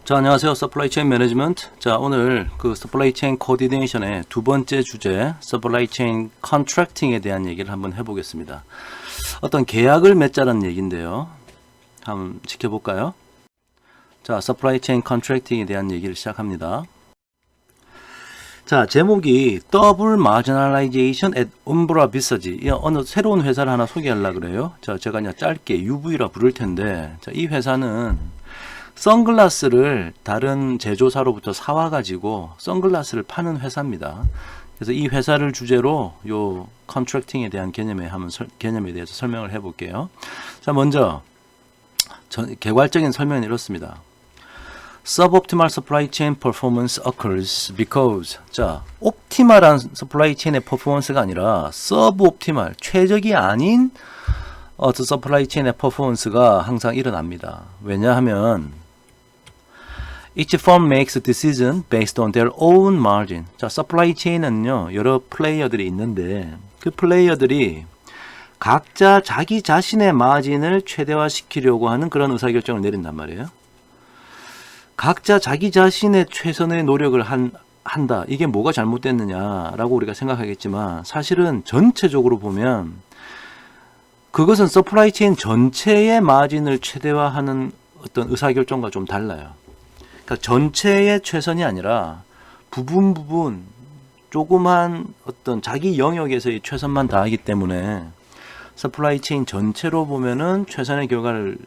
자, 안녕하세요. 서플라이 체인 매니지먼트. 자, 오늘 그 서플라이 체인 코디네이션의 두 번째 주제, 서플라이 체인 컨트랙팅에 대한 얘기를 한번 해보겠습니다. 어떤 계약을 맺자는 얘기인데요. 한번 지켜볼까요? 자, 서플라이 체인 컨트랙팅에 대한 얘기를 시작합니다. 자, 제목이 더블 마지널라이제이션 앳 um브라 비서지. 어느 새로운 회사를 하나 소개하려고 그래요. 자, 제가 그냥 짧게 UV라 부를 텐데, 자, 이 회사는 선글라스를 다른 제조사로부터 사와가지고 선글라스를 파는 회사입니다. 그래서 이 회사를 주제로 요 컨트랙팅에 대한 개념에 대해서 설명을 해볼게요. 자, 먼저 개괄적인 설명은 이렇습니다. Suboptimal supply chain performance occurs because 자, 옵티멀한 서플라이 체인의 퍼포먼스가 아니라 suboptimal 최적이 아닌 서플라이 체인의 퍼포먼스가 항상 일어납니다. 왜냐하면 Each firm makes a decision based on their own margin. 자, 서플라이 체인은요, 여러 플레이어들이 있는데 그 플레이어들이 각자 자기 자신의 마진을 최대화시키려고 하는 그런 의사결정을 내린단 말이에요. 각자 자기 자신의 최선의 노력을 한다. 이게 뭐가 잘못됐느냐라고 우리가 생각하겠지만 사실은 전체적으로 보면 그것은 서플라이 체인 전체의 마진을 최대화하는 어떤 의사결정과 좀 달라요. 그러니까 전체의 최선이 아니라 부분 조그만 어떤 자기 영역에서의 최선만 다하기 때문에 서플라이 체인 전체로 보면은 최선의 결과를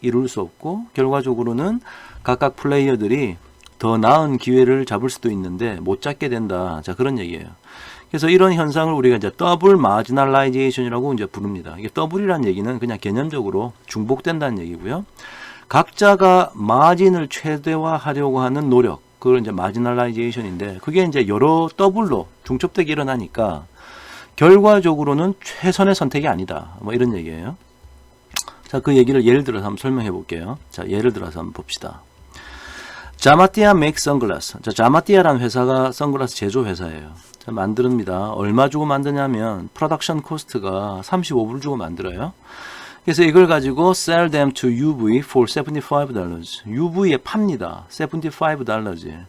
이룰 수 없고 결과적으로는 각각 플레이어들이 더 나은 기회를 잡을 수도 있는데 못 잡게 된다. 자, 그런 얘기예요. 그래서 이런 현상을 우리가 이제 더블 마지널라이제이션이라고 이제 부릅니다. 이게 더블이라는 얘기는 그냥 개념적으로 중복된다는 얘기고요. 각자가 마진을 최대화하려고 하는 노력, 그걸 이제 마지널라이제이션인데 그게 이제 여러 더블로 중첩되게 일어나니까 결과적으로는 최선의 선택이 아니다. 뭐 이런 얘기예요. 자, 그 얘기를 예를 들어서 한번 설명해 볼게요. 자, 예를 들어서 한번 봅시다. 자마띠아 make sunglass. 자, 자마띠아라는 회사가 선글라스 제조 회사예요. 자, 만듭니다. 얼마 주고 만드냐면 프로덕션 코스트가 35불 주고 만들어요. 그래서 이걸 가지고 sell them to UV for $75. UV에 팝니다. $75.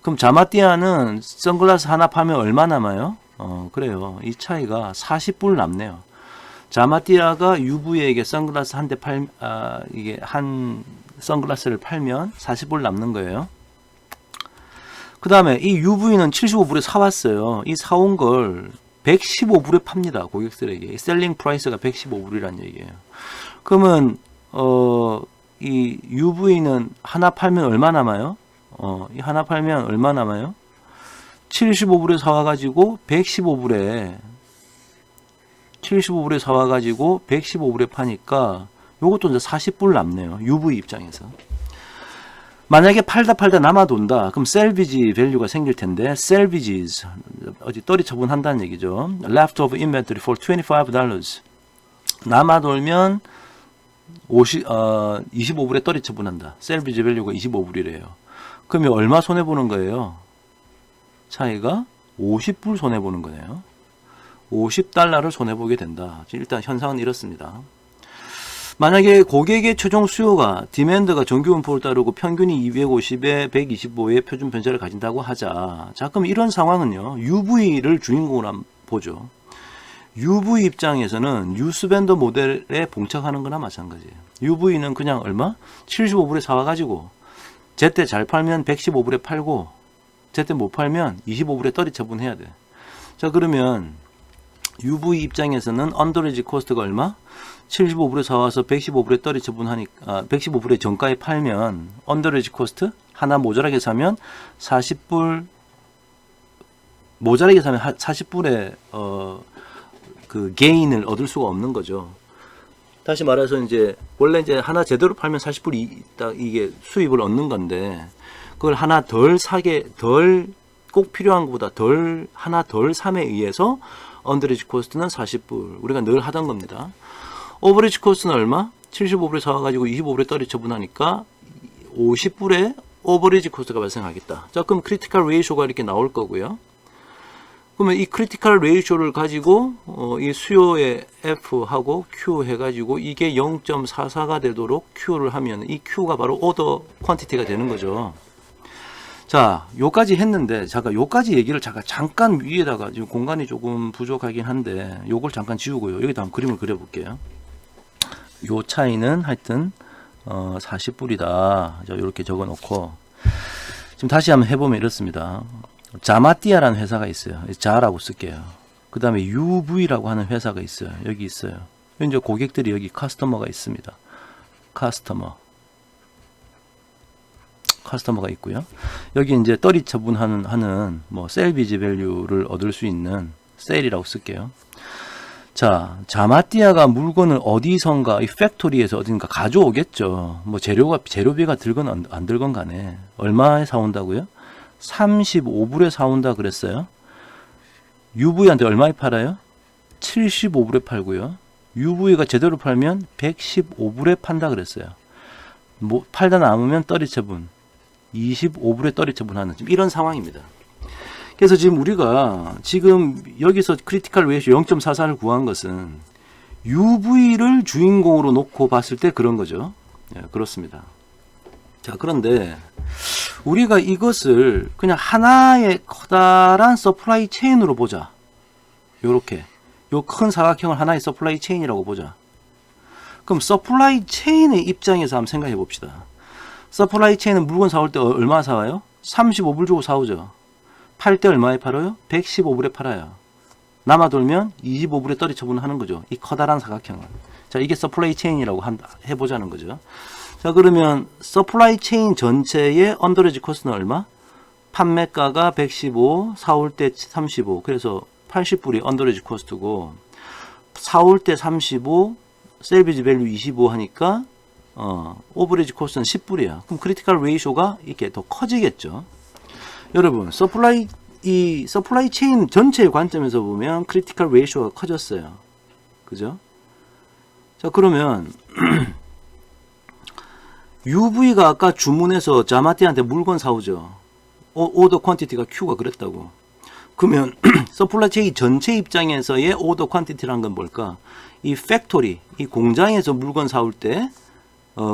그럼 자마띠아는 선글라스 하나 파면 얼마 남아요? 그래요. 이 차이가 40불 남네요. 자마띠아가 UV에게 선글라스 이게 한 선글라스를 팔면 40불 남는 거예요. 그 다음에 이 UV는 75불에 사왔어요. 이 사온 걸 115불에 팝니다. 고객들에게. 셀링 프라이스가 115불이란 얘기예요. 그러면 이 UV는 하나 팔면 얼마 남아요? 이 하나 팔면 얼마 남아요? 75불에 사와가지고 115불에 사와가지고 115불에 파니까 요것도 이제 40불 남네요. UV 입장에서. 만약에 팔다 남아돈다. 그럼 셀비지 밸류가 생길 텐데 셀비지's 어디 떨이 처분한다는 얘기죠. Leftover inventory for $25. 남아돌면 25불에 떨이 처분한다. 셀비지 밸류가 25불이래요. 그러면 얼마 손해보는 거예요? 차이가 50불 손해보는 거네요. $50를 손해보게 된다. 일단 현상은 이렇습니다. 만약에 고객의 최종 수요가 디맨드가 정규분포를 따르고 평균이 250에 125의 표준 변차를 가진다고 하자. 자, 그럼 이런 상황은요. UV를 주인공으로 한번 보죠. UV 입장에서는 뉴스밴더 모델에 봉착하는 거나 마찬가지예요. UV는 그냥 얼마? 75불에 사와가지고 제때 잘 팔면 115불에 팔고 제때 못 팔면 25불에 떨이 처분해야 돼. 자, 그러면 UV 입장에서는 언더레지 코스트가 얼마? 75불에 사와서 115불에 떨이 처분하니까 115불에 정가에 팔면 언더레지 코스트 하나 모자라게 사면 40불 모자라게 사면 40불에 그 게인을 얻을 수가 없는 거죠. 다시 말해서 이제 원래 이제 하나 제대로 팔면 40불 이게 수입을 얻는 건데 그걸 하나 덜 사게 꼭 필요한 것보다 하나 덜 삼에 의해서 언더레지 코스트는 40불 우리가 늘 하던 겁니다. 오버리지 코스트는 얼마? 75불에 사와가지고 25불에 떨이 처분하니까 50불에 오버리지 코스트가 발생하겠다. 자, 그럼 크리티컬 레이쇼가 이렇게 나올 거고요. 그러면 이 크리티컬 레이쇼를 가지고 이 수요의 F하고 Q 해가지고 이게 0.44가 되도록 Q를 하면 이 Q가 바로 오더 퀀티티가 되는 거죠. 자, 요까지 했는데 잠깐 요까지 얘기를 잠깐 위에다가 지금 공간이 조금 부족하긴 한데 요걸 잠깐 지우고요. 여기다 한번 그림을 그려볼게요. 요 차이는 하여튼 40불이다. 자, 이렇게 적어놓고 지금 다시 한번 해보면 이렇습니다. 자마띠아라는 회사가 있어요. 자라고 쓸게요. 그 다음에 UV라고 하는 회사가 있어요. 여기 있어요. 이제 고객들이 여기 커스터머가 있습니다. 커스터머가 있고요. 여기 이제 떨이 처분하는 뭐 셀비지 밸류를 얻을 수 있는 셀이라고 쓸게요. 자, 자마띠아가 물건을 어디선가 이 팩토리에서 어딘가 가져오겠죠. 뭐 재료비가 들건 안 들건 간에 얼마에 사온다고요? 35불에 사온다 그랬어요. UV한테 얼마에 팔아요? 75불에 팔고요. UV가 제대로 팔면 115불에 판다 그랬어요. 뭐 팔다 남으면 떨이 처분 25불에 떨이 처분하는 지금 이런 상황입니다. 그래서 지금 우리가 지금 여기서 크리티컬 레이쇼 0.44를 구한 것은 UV를 주인공으로 놓고 봤을 때 그런 거죠. 예, 그렇습니다. 자, 그런데 우리가 이것을 그냥 하나의 커다란 서플라이 체인으로 보자. 요렇게 요 큰 사각형을 하나의 서플라이 체인이라고 보자. 그럼 서플라이 체인의 입장에서 한번 생각해 봅시다. 서플라이 체인은 물건 사올 때 얼마 사와요? 35불 주고 사오죠. 팔 때 얼마에 팔아요? 115불에 팔아요. 남아 돌면 25불에 떨이 처분하는 거죠. 이 커다란 사각형을. 자, 이게 서플라이 체인이라고 해보자는 거죠. 자, 그러면 서플라이 체인 전체의 언더레지 코스트는 얼마? 판매가가 115, 사올 때 35. 그래서 80불이 언더레지 코스트고 사올 때 35, 셀비지 밸류 25 하니까 오버레지 코스트는 10불이야. 그럼 크리티컬 레이쇼가 이렇게 더 커지겠죠. 여러분, 서플라이 체인 전체의 관점에서 보면 크리티컬 레이쇼가 커졌어요. 그죠? 자, 그러면 UV가 아까 주문해서 자마띠한테 물건 사오죠. 오더 퀀티티가 Q가 그랬다고. 그러면 서플라이 체인 전체 입장에서의 오더 퀀티티란 건 뭘까? 이 팩토리, 이 공장에서 물건 사올 때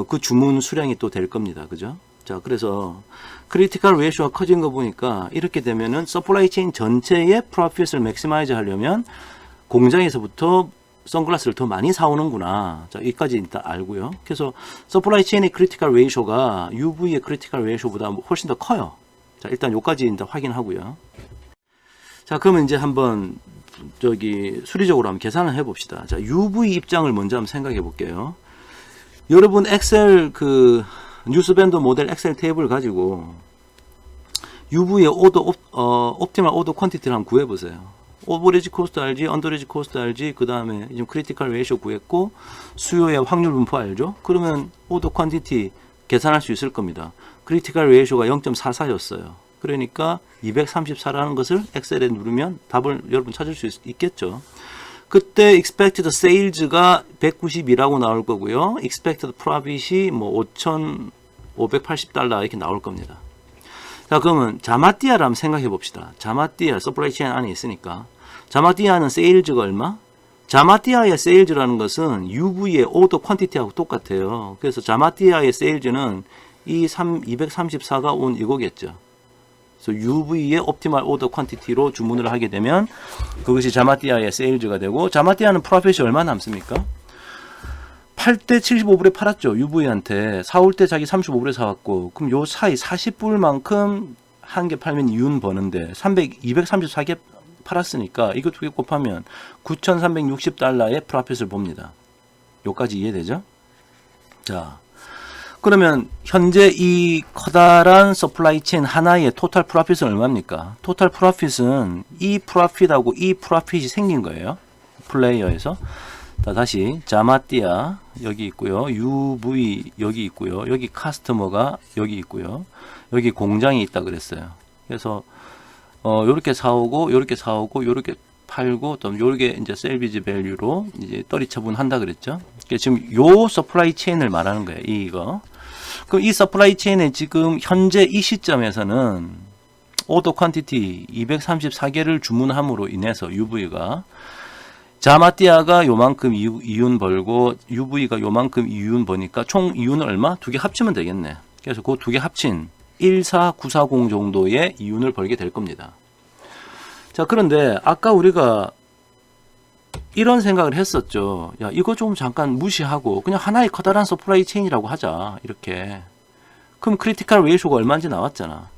그 주문 수량이 또 될 겁니다. 그죠? 자, 그래서 크리티컬 레이쇼가 커진 거 보니까 이렇게 되면은 서플라이 체인 전체의 프로핏을 맥시마이즈 하려면 공장에서부터 선글라스를 더 많이 사오는구나. 자, 여기까지 일단 알고요. 그래서 서플라이 체인의 크리티컬 레이쇼가 UV의 크리티컬 레이쇼보다 훨씬 더 커요. 자, 일단 여기까지 일단 확인하고요. 자, 그러면 이제 한번 수리적으로 한번 계산을 해 봅시다. 자, UV 입장을 먼저 한번 생각해 볼게요. 여러분 엑셀 뉴스밴드 모델 엑셀 테이블 가지고 UV의 옵티멀 오더 퀀티티를 한번 구해 보세요. 오버레지 코스트 알지, 언더레지 코스트 알지, 그 다음에 지금 크리티컬 레이쇼 구했고 수요의 확률 분포 알죠? 그러면 오더 퀀티티 계산할 수 있을 겁니다. 크리티컬 레이쇼가 0.44였어요. 그러니까 234라는 것을 엑셀에 누르면 답을 여러분 찾을 수 있겠죠. 그때 expected sales가 192라고 나올 거고요. expected profit이 뭐 5,580달러 이렇게 나올 겁니다. 자, 그러면 자마띠아를 한번 생각해 봅시다. 자마띠아 서플라이 체인 안에 있으니까 자마띠아는 세일즈가 얼마? 자마띠아의 세일즈라는 것은 UV의 오더 퀀티티하고 똑같아요. 그래서 자마띠아의 세일즈는 이 234가 온 이거겠죠. 그래서 UV의 옵티멀 오더 퀀티티로 주문을 하게 되면 그것이 자마띠아의 세일즈가 되고, 자마띠아는 프로핏이 얼마 남습니까? 팔 때 75불에 팔았죠. UV한테. 사올 때 자기 35불에 사왔고, 그럼 요 사이 40불만큼 한 개 팔면 이윤 버는데 234개 팔았으니까 이거 두 개 곱하면 9,360달러의 프로핏을 봅니다. 요까지 이해되죠? 자, 그러면 현재 이 커다란 서플라이 체인 하나의 토탈 프로핏은 얼마입니까? 토탈 프로핏은 이 프로핏하고 이 프로핏이 생긴 거예요. 플레이어에서. 자, 다시 자마띠아 여기 있고요. UV 여기 있고요. 여기 카스터머가 여기 있고요. 여기 공장이 있다 그랬어요. 그래서 요렇게 사오고 요렇게 사오고 요렇게 팔고 또 요렇게 이제 셀비지 밸류로 이제 떨이 처분한다 그랬죠. 지금 요 서플라이 체인을 말하는 거예요. 이거. 그럼 이 서플라이 체인에 지금 현재 이 시점에서는 오더 퀀티티 234개를 주문함으로 인해서 UV가 자마띠아가 요만큼 이윤 벌고 UV가 요만큼 이윤 버니까 총 이윤은 얼마? 두 개 합치면 되겠네. 그래서 그 두 개 합친 14940 정도의 이윤을 벌게 될 겁니다. 자, 그런데 아까 우리가 이런 생각을 했었죠. 야, 이거 좀 잠깐 무시하고 그냥 하나의 커다란 서플라이 체인이라고 하자. 이렇게. 그럼 크리티컬 레이쇼가 얼마인지 나왔잖아.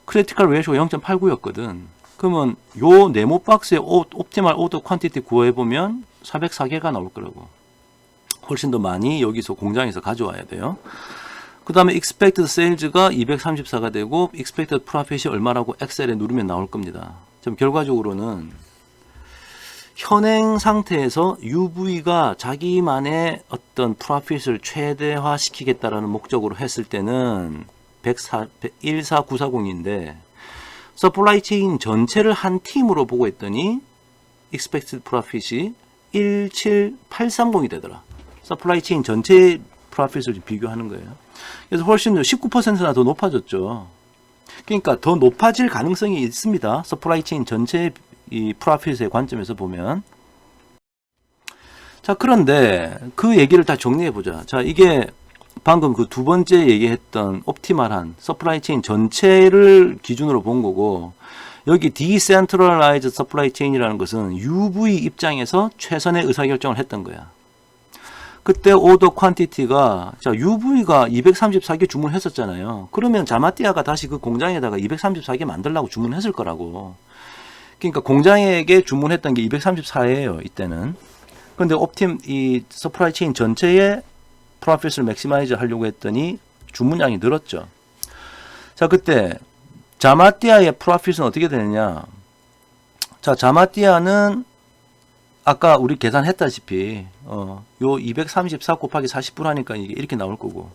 크리티컬 레이쇼가 0.89였거든. 그러면 요 네모 박스의 옵티멀 오더 퀀티티 구해보면 404개가 나올 거라고. 훨씬 더 많이 여기서 공장에서 가져와야 돼요. 그 다음에 expected sales가 234가 되고 expected profit이 얼마라고 엑셀에 누르면 나올 겁니다. 좀 결과적으로는 현행 상태에서 UV가 자기만의 어떤 프로핏을 최대화 시키겠다라는 목적으로 했을 때는 14940인데 서플라이 체인 전체를 한 팀으로 보고 했더니 expected profit이 17830이 되더라. 서플라이 체인 전체 프로핏을 비교하는 거예요. 그래서 훨씬 19%나 더 높아졌죠. 그러니까 더 높아질 가능성이 있습니다. 서플라이 체인 전체 이 프로핏의 관점에서 보면. 자, 그런데 그 얘기를 다 정리해 보자. 자, 이게 방금 그 두 번째 얘기했던 옵티멀한 서플라이 체인 전체를 기준으로 본 거고, 여기 디센트럴라이즈 서플라이 체인이라는 것은 UV 입장에서 최선의 의사결정을 했던 거야. 그때 오더 퀀티티가, 자, UV가 234개 주문했었잖아요. 그러면 자마띠아가 다시 그 공장에다가 234개 만들라고 주문했을 거라고. 그러니까 공장에게 주문했던 게 234예요, 이때는. 근데 이 서플라이 체인 전체의 프로핏을 맥시마이즈 하려고 했더니 주문량이 늘었죠. 자, 그때 자마띠아의 프로핏은 어떻게 되느냐? 자, 자마띠아는 아까 우리 계산했다시피 요 234 곱하기 40불 하니까 이게 이렇게 나올 거고,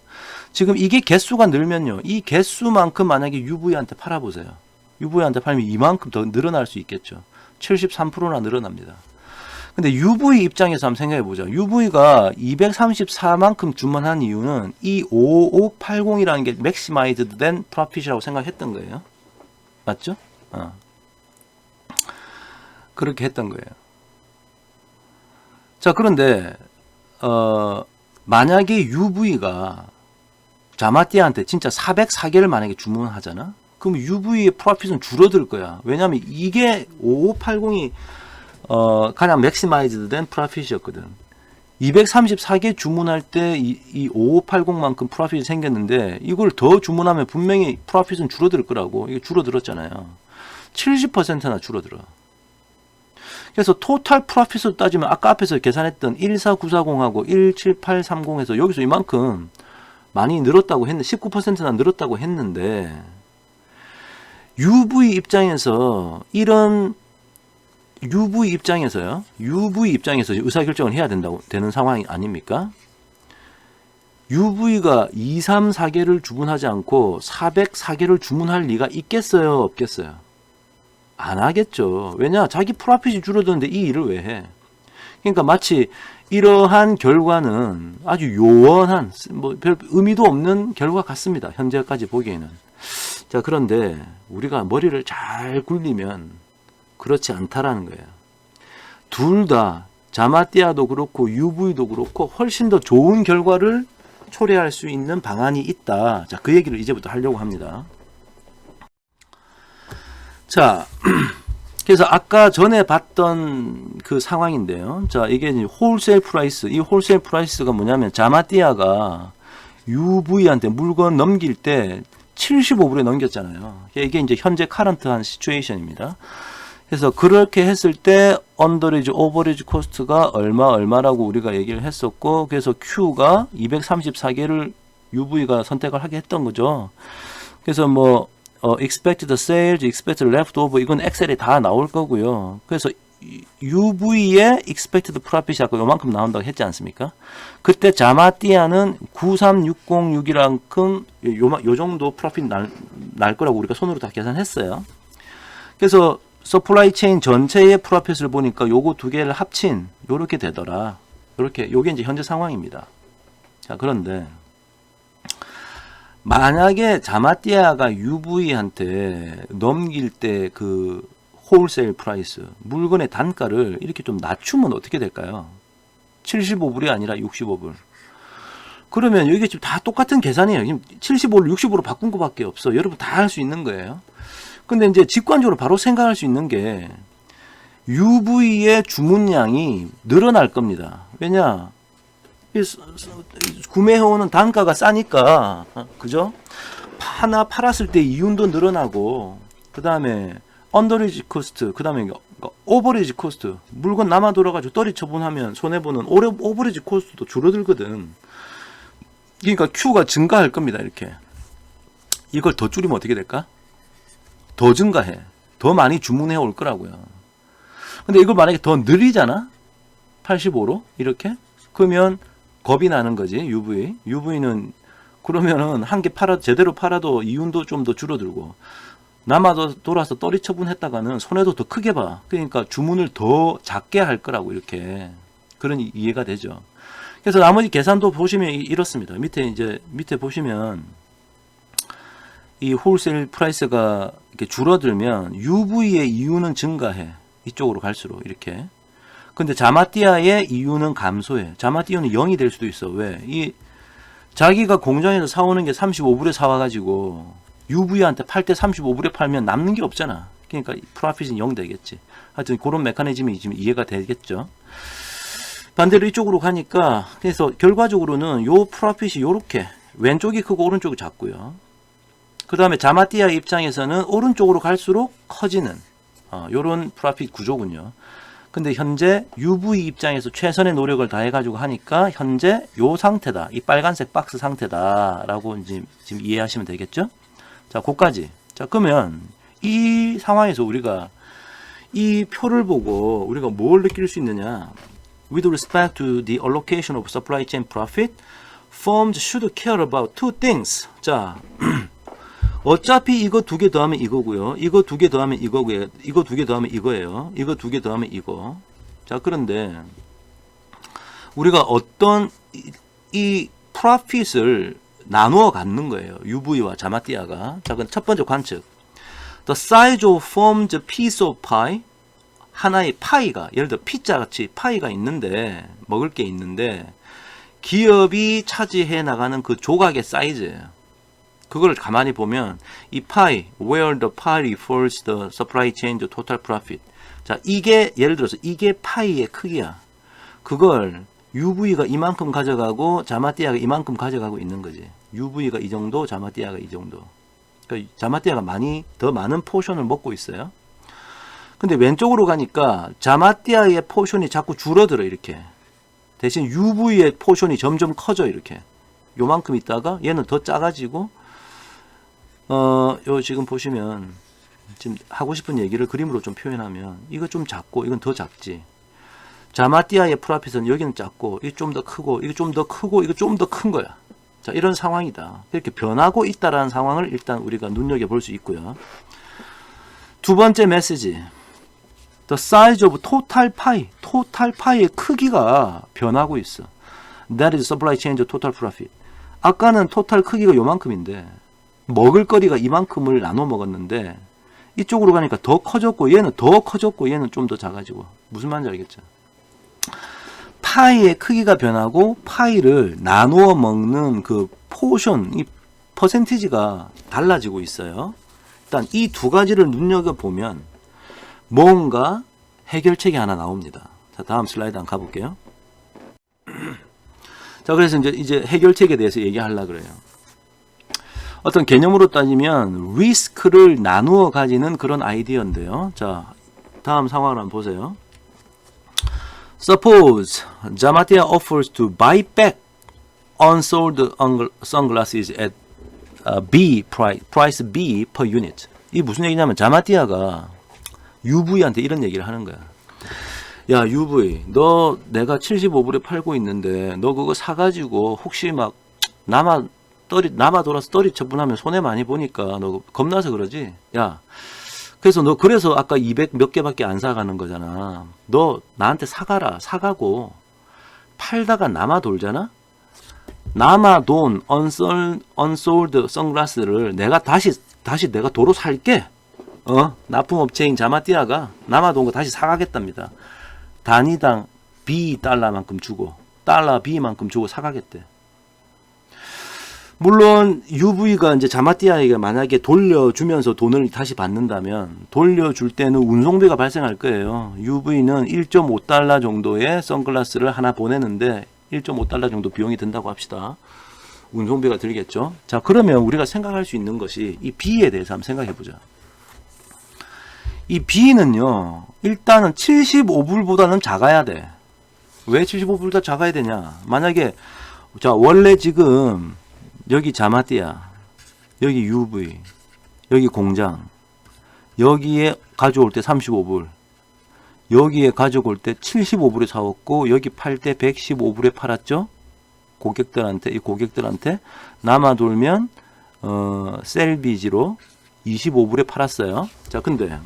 지금 이게 개수가 늘면요, 이 개수만큼 만약에 UV한테 팔아보세요. UV한테 팔면 이만큼 더 늘어날 수 있겠죠. 73%나 늘어납니다. 근데 UV 입장에서 한번 생각해 보자. UV가 234만큼 주문한 이유는 이 5580이라는 게 맥시마이즈드 된 프로핏이라고 생각했던 거예요. 맞죠? 그렇게 했던 거예요. 자, 그런데 만약에 UV가 자마띠아한테 진짜 404개를 만약에 주문하잖아? 그럼 UV의 프로핏은 줄어들 거야. 왜냐하면 이게 5580이 가장 맥시마이즈드 된 프로핏이었거든. 234개 주문할 때 이 5580만큼 프로핏이 생겼는데, 이걸 더 주문하면 분명히 프로핏은 줄어들 거라고. 이게 줄어들었잖아요. 70%나 줄어들어. 그래서 토탈 프로핏으로 따지면 아까 앞에서 계산했던 14940하고 17830에서 여기서 이만큼 많이 늘었다고 했는데, 19%나 늘었다고 했는데, UV 입장에서 UV 입장에서 의사결정을 해야 되는 상황이 아닙니까? UV가 234개를 주문하지 않고 404개를 주문할 리가 있겠어요, 없겠어요? 안 하겠죠. 왜냐? 자기 프로핏이 줄어드는데 이 일을 왜 해? 그러니까 마치 이러한 결과는 아주 요원한, 별 의미도 없는 결과 같습니다. 현재까지 보기에는. 자, 그런데 우리가 머리를 잘 굴리면 그렇지 않다라는 거예요. 둘 다, 자마띠아도 그렇고 UV도 그렇고 훨씬 더 좋은 결과를 초래할 수 있는 방안이 있다. 자, 그 얘기를 이제부터 하려고 합니다. 자, 그래서 아까 전에 봤던 그 상황인데요. 자, 이게 이제 홀세일 프라이스. 이 홀세일 프라이스가 뭐냐면 자마띠아가 UV한테 물건 넘길 때 75불에 넘겼잖아요. 이게 이제 현재 카런트한 시츄에이션입니다. 그래서 그렇게 했을 때 언더리지 오버리지 코스트가 얼마라고 우리가 얘기를 했었고, 그래서 Q가 234개를 UV가 선택을 하게 했던 거죠. 그래서 뭐 expected sales, expected leftover, 이건 엑셀에 다 나올 거고요. 그래서 UV의 expected profit이 아까 요만큼 나온다고 했지 않습니까? 그때 자마띠아는 93606이만큼 요 정도 프로핏 날 거라고 우리가 손으로 다 계산했어요. 그래서 서플라이 체인 전체의 프로핏을 보니까 요거 두 개를 합친 요렇게 되더라. 요게 이제 현재 상황입니다. 자, 그런데 만약에 자마띠아가 UV한테 넘길 때 그 홀세일 프라이스, 물건의 단가를 이렇게 좀 낮추면 어떻게 될까요? 75불이 아니라 65불. 그러면 이게 지금 다 똑같은 계산이에요. 지금 75를 65로 바꾼 것밖에 없어. 여러분 다 할 수 있는 거예요. 근데 이제 직관적으로 바로 생각할 수 있는 게 UV의 주문량이 늘어날 겁니다. 왜냐? 구매해오는 단가가 싸니까, 그죠? 하나 팔았을 때 이윤도 늘어나고, 그 다음에 언더리지 코스트, 그 다음에 오버리지 코스트, 물건 남아 돌아가지고 떨이 처분하면 손해보는 오버리지 코스트도 줄어들거든. 그러니까 Q가 증가할 겁니다. 이렇게 이걸 더 줄이면 어떻게 될까? 더 증가해. 더 많이 주문해 올 거라고요. 근데 이걸 만약에 더 늘리잖아? 85로 이렇게? 그러면 겁이 나는 거지. UV는 그러면은 한 개 제대로 팔아도 이윤도 좀 더 줄어들고, 남아도 돌아서 떨이 처분했다가는 손해도 더 크게 봐. 그러니까 주문을 더 작게 할 거라고, 이렇게. 그런 이해가 되죠. 그래서 나머지 계산도 보시면 이렇습니다. 밑에 보시면 이 홀세일 프라이스가 이렇게 줄어들면 UV의 이윤은 증가해. 이쪽으로 갈수록 이렇게. 근데 자마띠아의 이윤은 감소해. 자마띠아는 0이 될 수도 있어. 왜? 자기가 공장에서 사오는 게 35불에 사와가지고 UV한테 팔 때 35불에 팔면 남는 게 없잖아. 그러니까 프로핏은 0 되겠지. 하여튼 그런 메커니즘이 지금 이해가 되겠죠. 반대로 이쪽으로 가니까, 그래서 결과적으로는 요 프로핏이 요렇게 왼쪽이 크고 오른쪽이 작고요. 그 다음에 자마띠아 입장에서는 오른쪽으로 갈수록 커지는 요런 프로핏 구조군요. 근데 현재 UV 입장에서 최선의 노력을 다해가지고 하니까 현재 요 상태다. 이 빨간색 박스 상태다라고 지금 이해하시면 되겠죠? 자, 그까지. 자, 그러면 이 상황에서 우리가 이 표를 보고 우리가 뭘 느낄 수 있느냐? With respect to the allocation of supply chain profit, firms should care about two things. 자, 어차피 이거 두 개 더하면 이거고요. 이거 두 개 더하면 이거고요. 이거 두 개 더하면 이거예요. 이거 두 개 더하면 이거. 자, 그런데 우리가 어떤 이 프로핏을 나누어 갖는 거예요. UV와 자마띠아가. 자, 그럼 첫 번째 관측. The size of firm's piece of pie. 하나의 파이가, 예를 들어 피자 같이 파이가 있는데, 먹을 게 있는데, 기업이 차지해 나가는 그 조각의 사이즈예요. 그걸 가만히 보면 이 파이, where the pie refers the supply chain to total profit. 자, 이게 예를 들어서 이게 파이의 크기야. 그걸 UV가 이만큼 가져가고 자마띠아가 이만큼 가져가고 있는 거지. UV가 이 정도, 자마띠아가 이 정도. 그러니까 자마띠아가 더 많은 포션을 먹고 있어요. 근데 왼쪽으로 가니까 자마띠아의 포션이 자꾸 줄어들어, 이렇게. 대신 UV의 포션이 점점 커져, 이렇게. 요만큼 있다가 얘는 더 작아지고, 요 지금 보시면 지금 하고 싶은 얘기를 그림으로 좀 표현하면 이거 좀 작고 이건 더 작지. 자마띠아의 프로핏은 여기는 작고 이게 좀 더 크고 이게 좀 더 크고 이거 좀 더 큰 거야. 자, 이런 상황이다. 이렇게 변하고 있다라는 상황을 일단 우리가 눈여겨볼 수 있고요. 두 번째 메시지. The size of total pie. total pie의 크기가 변하고 있어. That is supply chain total profit. 아까는 토탈 크기가 요만큼인데 먹을거리가 이만큼을 나눠 먹었는데 이쪽으로 가니까 더 커졌고 얘는 더 커졌고 얘는 좀 더 작아지고. 무슨 말인지 알겠죠? 파이의 크기가 변하고 파이를 나누어 먹는 그 포션, 이 퍼센티지가 달라지고 있어요. 일단 이 두 가지를 눈여겨보면 뭔가 해결책이 하나 나옵니다. 자, 다음 슬라이드 한번 가볼게요. 자, 그래서 이제 해결책에 대해서 얘기하려고 그래요. 어떤 개념으로 따지면 리스크를 나누어 가지는 그런 아이디어인데요. 자, 다음 상황을 한번 보세요. Suppose Jamatia offers to buy back unsold sunglasses at price B per unit. 이 무슨 얘기냐면 자마띠아가 UV한테 이런 얘기를 하는 거야. 야, UV, 너 내가 75불에 팔고 있는데 너 그거 사가지고 혹시 막 남아 돌아서 떨이 처분하면 손해 많이 보니까 너 겁나서 그러지? 야, 그래서 너 그래서 아까 200 몇 개밖에 안 사가는 거잖아. 너 나한테 사가라. 사가고 팔다가 남아 돌잖아? 남아돈 unsold 선글라스를 내가 다시 내가 도로 살게. 납품업체인 자마띠아가 남아돈 거 다시 사가겠답니다. 단위당 $B 주고 달러 B만큼 주고 사가겠대. 물론 UV가 이제 자마띠아에게 만약에 돌려주면서 돈을 다시 받는다면 돌려줄 때는 운송비가 발생할 거예요. UV는 $1.5 정도의 선글라스를 하나 보내는데 $1.5 정도 비용이 든다고 합시다. 운송비가 들겠죠. 자, 그러면 우리가 생각할 수 있는 것이 이 B에 대해서 한번 생각해 보자. 이 B는요, 일단은 75불보다는 작아야 돼. 왜 75불보다 작아야 되냐? 만약에, 자, 원래 지금, 여기 자마띠아, 여기 UV, 여기 공장, 여기에 가져올 때 35불, 여기에 가져올 때 75불에 사왔고, 여기 팔 때 115불에 팔았죠? 이 고객들한테 남아돌면, 셀비지로 25불에 팔았어요. 자, 근데,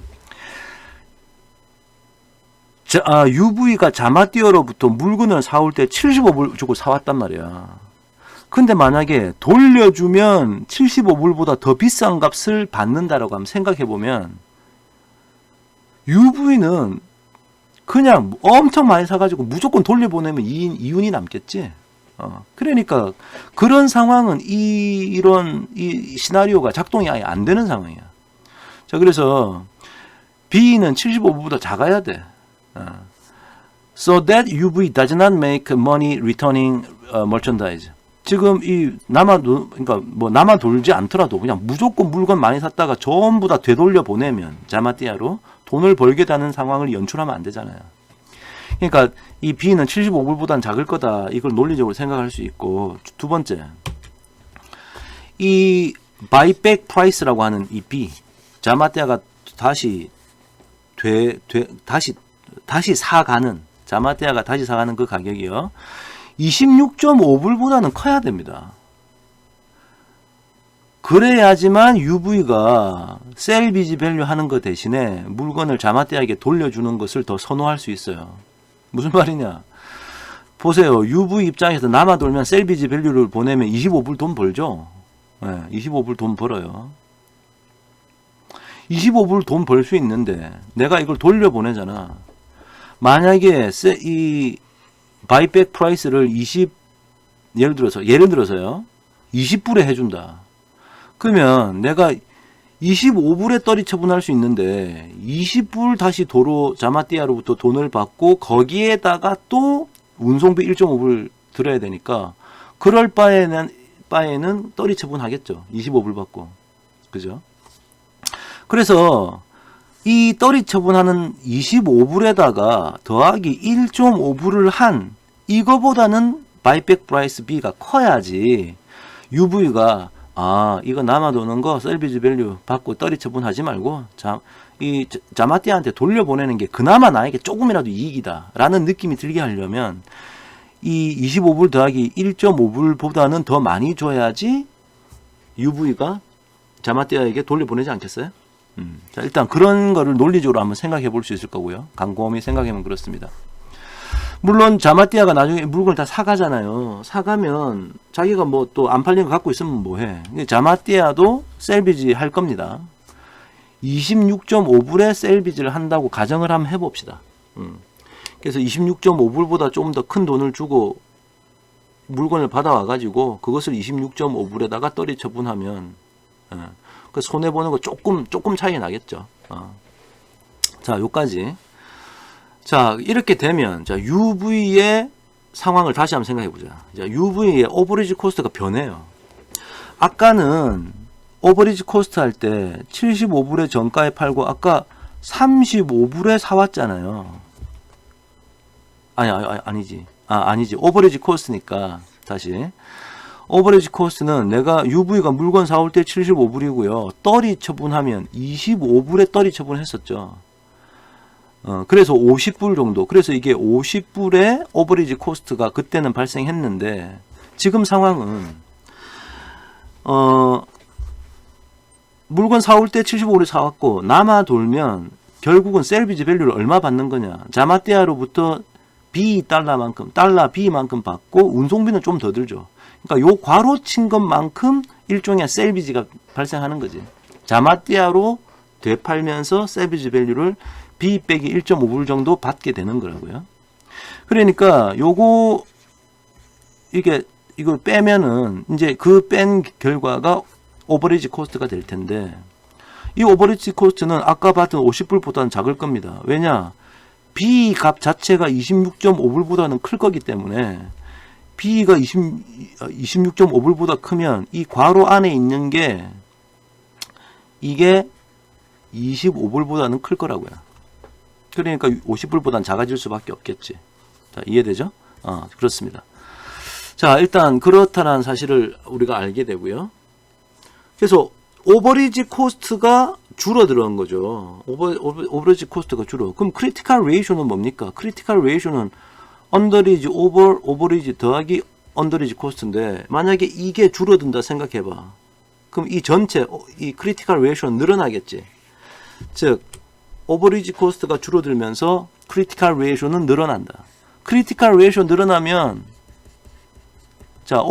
UV가 자마띠아로부터 물건을 사올 때 75불 주고 사왔단 말이야. 근데 만약에 돌려주면 75불보다 더 비싼 값을 받는다라고 하면 생각해보면 UV는 그냥 엄청 많이 사가지고 무조건 돌려보내면 이윤이 남겠지. 그러니까 그런 상황은 이 시나리오가 작동이 아예 안 되는 상황이야. 자, 그래서 B는 75불보다 작아야 돼. So that UV does not make money returning merchandise. 지금 이 그러니까 뭐 남아돌지 않더라도 그냥 무조건 물건 많이 샀다가 전부 다 되돌려 보내면 자마띠아로 돈을 벌게 되는 상황을 연출하면 안 되잖아요. 그러니까 이 B는 75불보다는 작을 거다. 이걸 논리적으로 생각할 수 있고, 두 번째, 이 buyback price라고 하는 이 B, 자마띠아가 다시 사가는, 자마띠아가 다시 사가는 그 가격이요, 26.5불보다는 커야 됩니다. 그래야지만 UV가 셀비지 밸류 하는 것 대신에 물건을 자마띠아에게 돌려주는 것을 더 선호할 수 있어요. 무슨 말이냐? 보세요. UV 입장에서 남아돌면 셀비지 밸류를 보내면 25불 돈 벌죠? 네, 25불 돈 벌어요. 25불 돈 벌 수 있는데 내가 이걸 돌려보내잖아. 만약에 이 바이백 프라이스를 예를 들어서요. 20불에 해준다. 그러면 내가 25불에 떨이 처분할 수 있는데 20불 다시 도로 자마띠아로부터 돈을 받고 거기에다가 또 운송비 1.5불 들어야 되니까 그럴 바에는 떨이 처분하겠죠. 25불 받고. 그죠? 그래서 이 떨이 처분하는 25불에다가 더하기 1.5불을 한 이거보다는 바이백 프라이스 B가 커야지 UV가 이거 남아도는 거 셀비지 밸류 받고 떨이 처분하지 말고 이 자마띠아한테 돌려보내는 게 그나마 나에게 조금이라도 이익이다 라는 느낌이 들게 하려면 이 25불 더하기 1.5불보다는 더 많이 줘야지 UV가 자마띠아에게 돌려보내지 않겠어요? 자, 일단 그런 거를 논리적으로 한번 생각해 볼 수 있을 거고요. 곰곰이 생각하면 그렇습니다. 물론 자마띠아가 나중에 물건을 다 사가잖아요. 사가면 자기가 뭐 또 안 팔린 거 갖고 있으면 뭐해. 자마띠아도 셀비지 할 겁니다. 26.5불에 셀비지를 한다고 가정을 한번 해봅시다. 그래서 26.5불보다 조금 더 큰 돈을 주고 물건을 받아와 가지고 그것을 26.5불에다가 떨이 처분하면 그 손해 보는 거 조금 차이 나겠죠. 자, 요까지. 자, 이렇게 되면 자, UV의 상황을 다시 한번 생각해 보자. 자, UV의 오버리지 코스트가 변해요. 아까는 오버리지 코스트 할 때 75불에 정가에 팔고 아까 35불에 사왔잖아요. 아니지. 오버리지 코스트니까 다시. 오버리지 코스트는 내가 UV가 물건 사올 때 75불이고요. 떨이 처분하면 25불에 떨이 처분했었죠. 그래서 50불 정도. 그래서 이게 50불의 오버리지 코스트가 그때는 발생했는데 지금 상황은 물건 사올 때 75불에 사왔고 남아 돌면 결국은 셀비지 밸류를 얼마 받는 거냐. 자마띠아로부터 달러 B만큼 받고 운송비는 좀 더 들죠. 그러니까 요 괄호 친 것만큼 일종의 셀비지가 발생하는 거지. 자마띠아로 되팔면서 셀비지 밸류를 B 빼기 1.5불 정도 받게 되는 거라고요. 그러니까 요거 이거 빼면은 이제 그 뺀 결과가 오버리지 코스트가 될 텐데, 이 오버리지 코스트는 아까 봤던 50불보다는 작을 겁니다. 왜냐? B 값 자체가 26.5불보다는 클 거기 때문에 B가 26.5불보다 크면 이 괄호 안에 있는 게 이게 25불보다는 클 거라고요. 그러니까 50불보다는 작아질 수밖에 없겠지. 자, 이해되죠? 그렇습니다. 자, 일단 그렇다는 사실을 우리가 알게 되고요. 그래서 오버리지 코스트가 줄어드는 거죠. 오버리지 코스트가 줄어. 그럼 크리티컬 레이쇼는 뭡니까? 크리티컬 레이쇼는 언더리지 오버리지 더하기 언더리지 코스트인데, 만약에 이게 줄어든다 생각해봐. 그럼 이 전체 이 크리티컬 레이쇼는 늘어나겠지. 즉 오버리지 코스트가 줄어들면서 크리티컬 레이쇼는 늘어난다. 크리티컬 레이쇼 늘어나면, 자,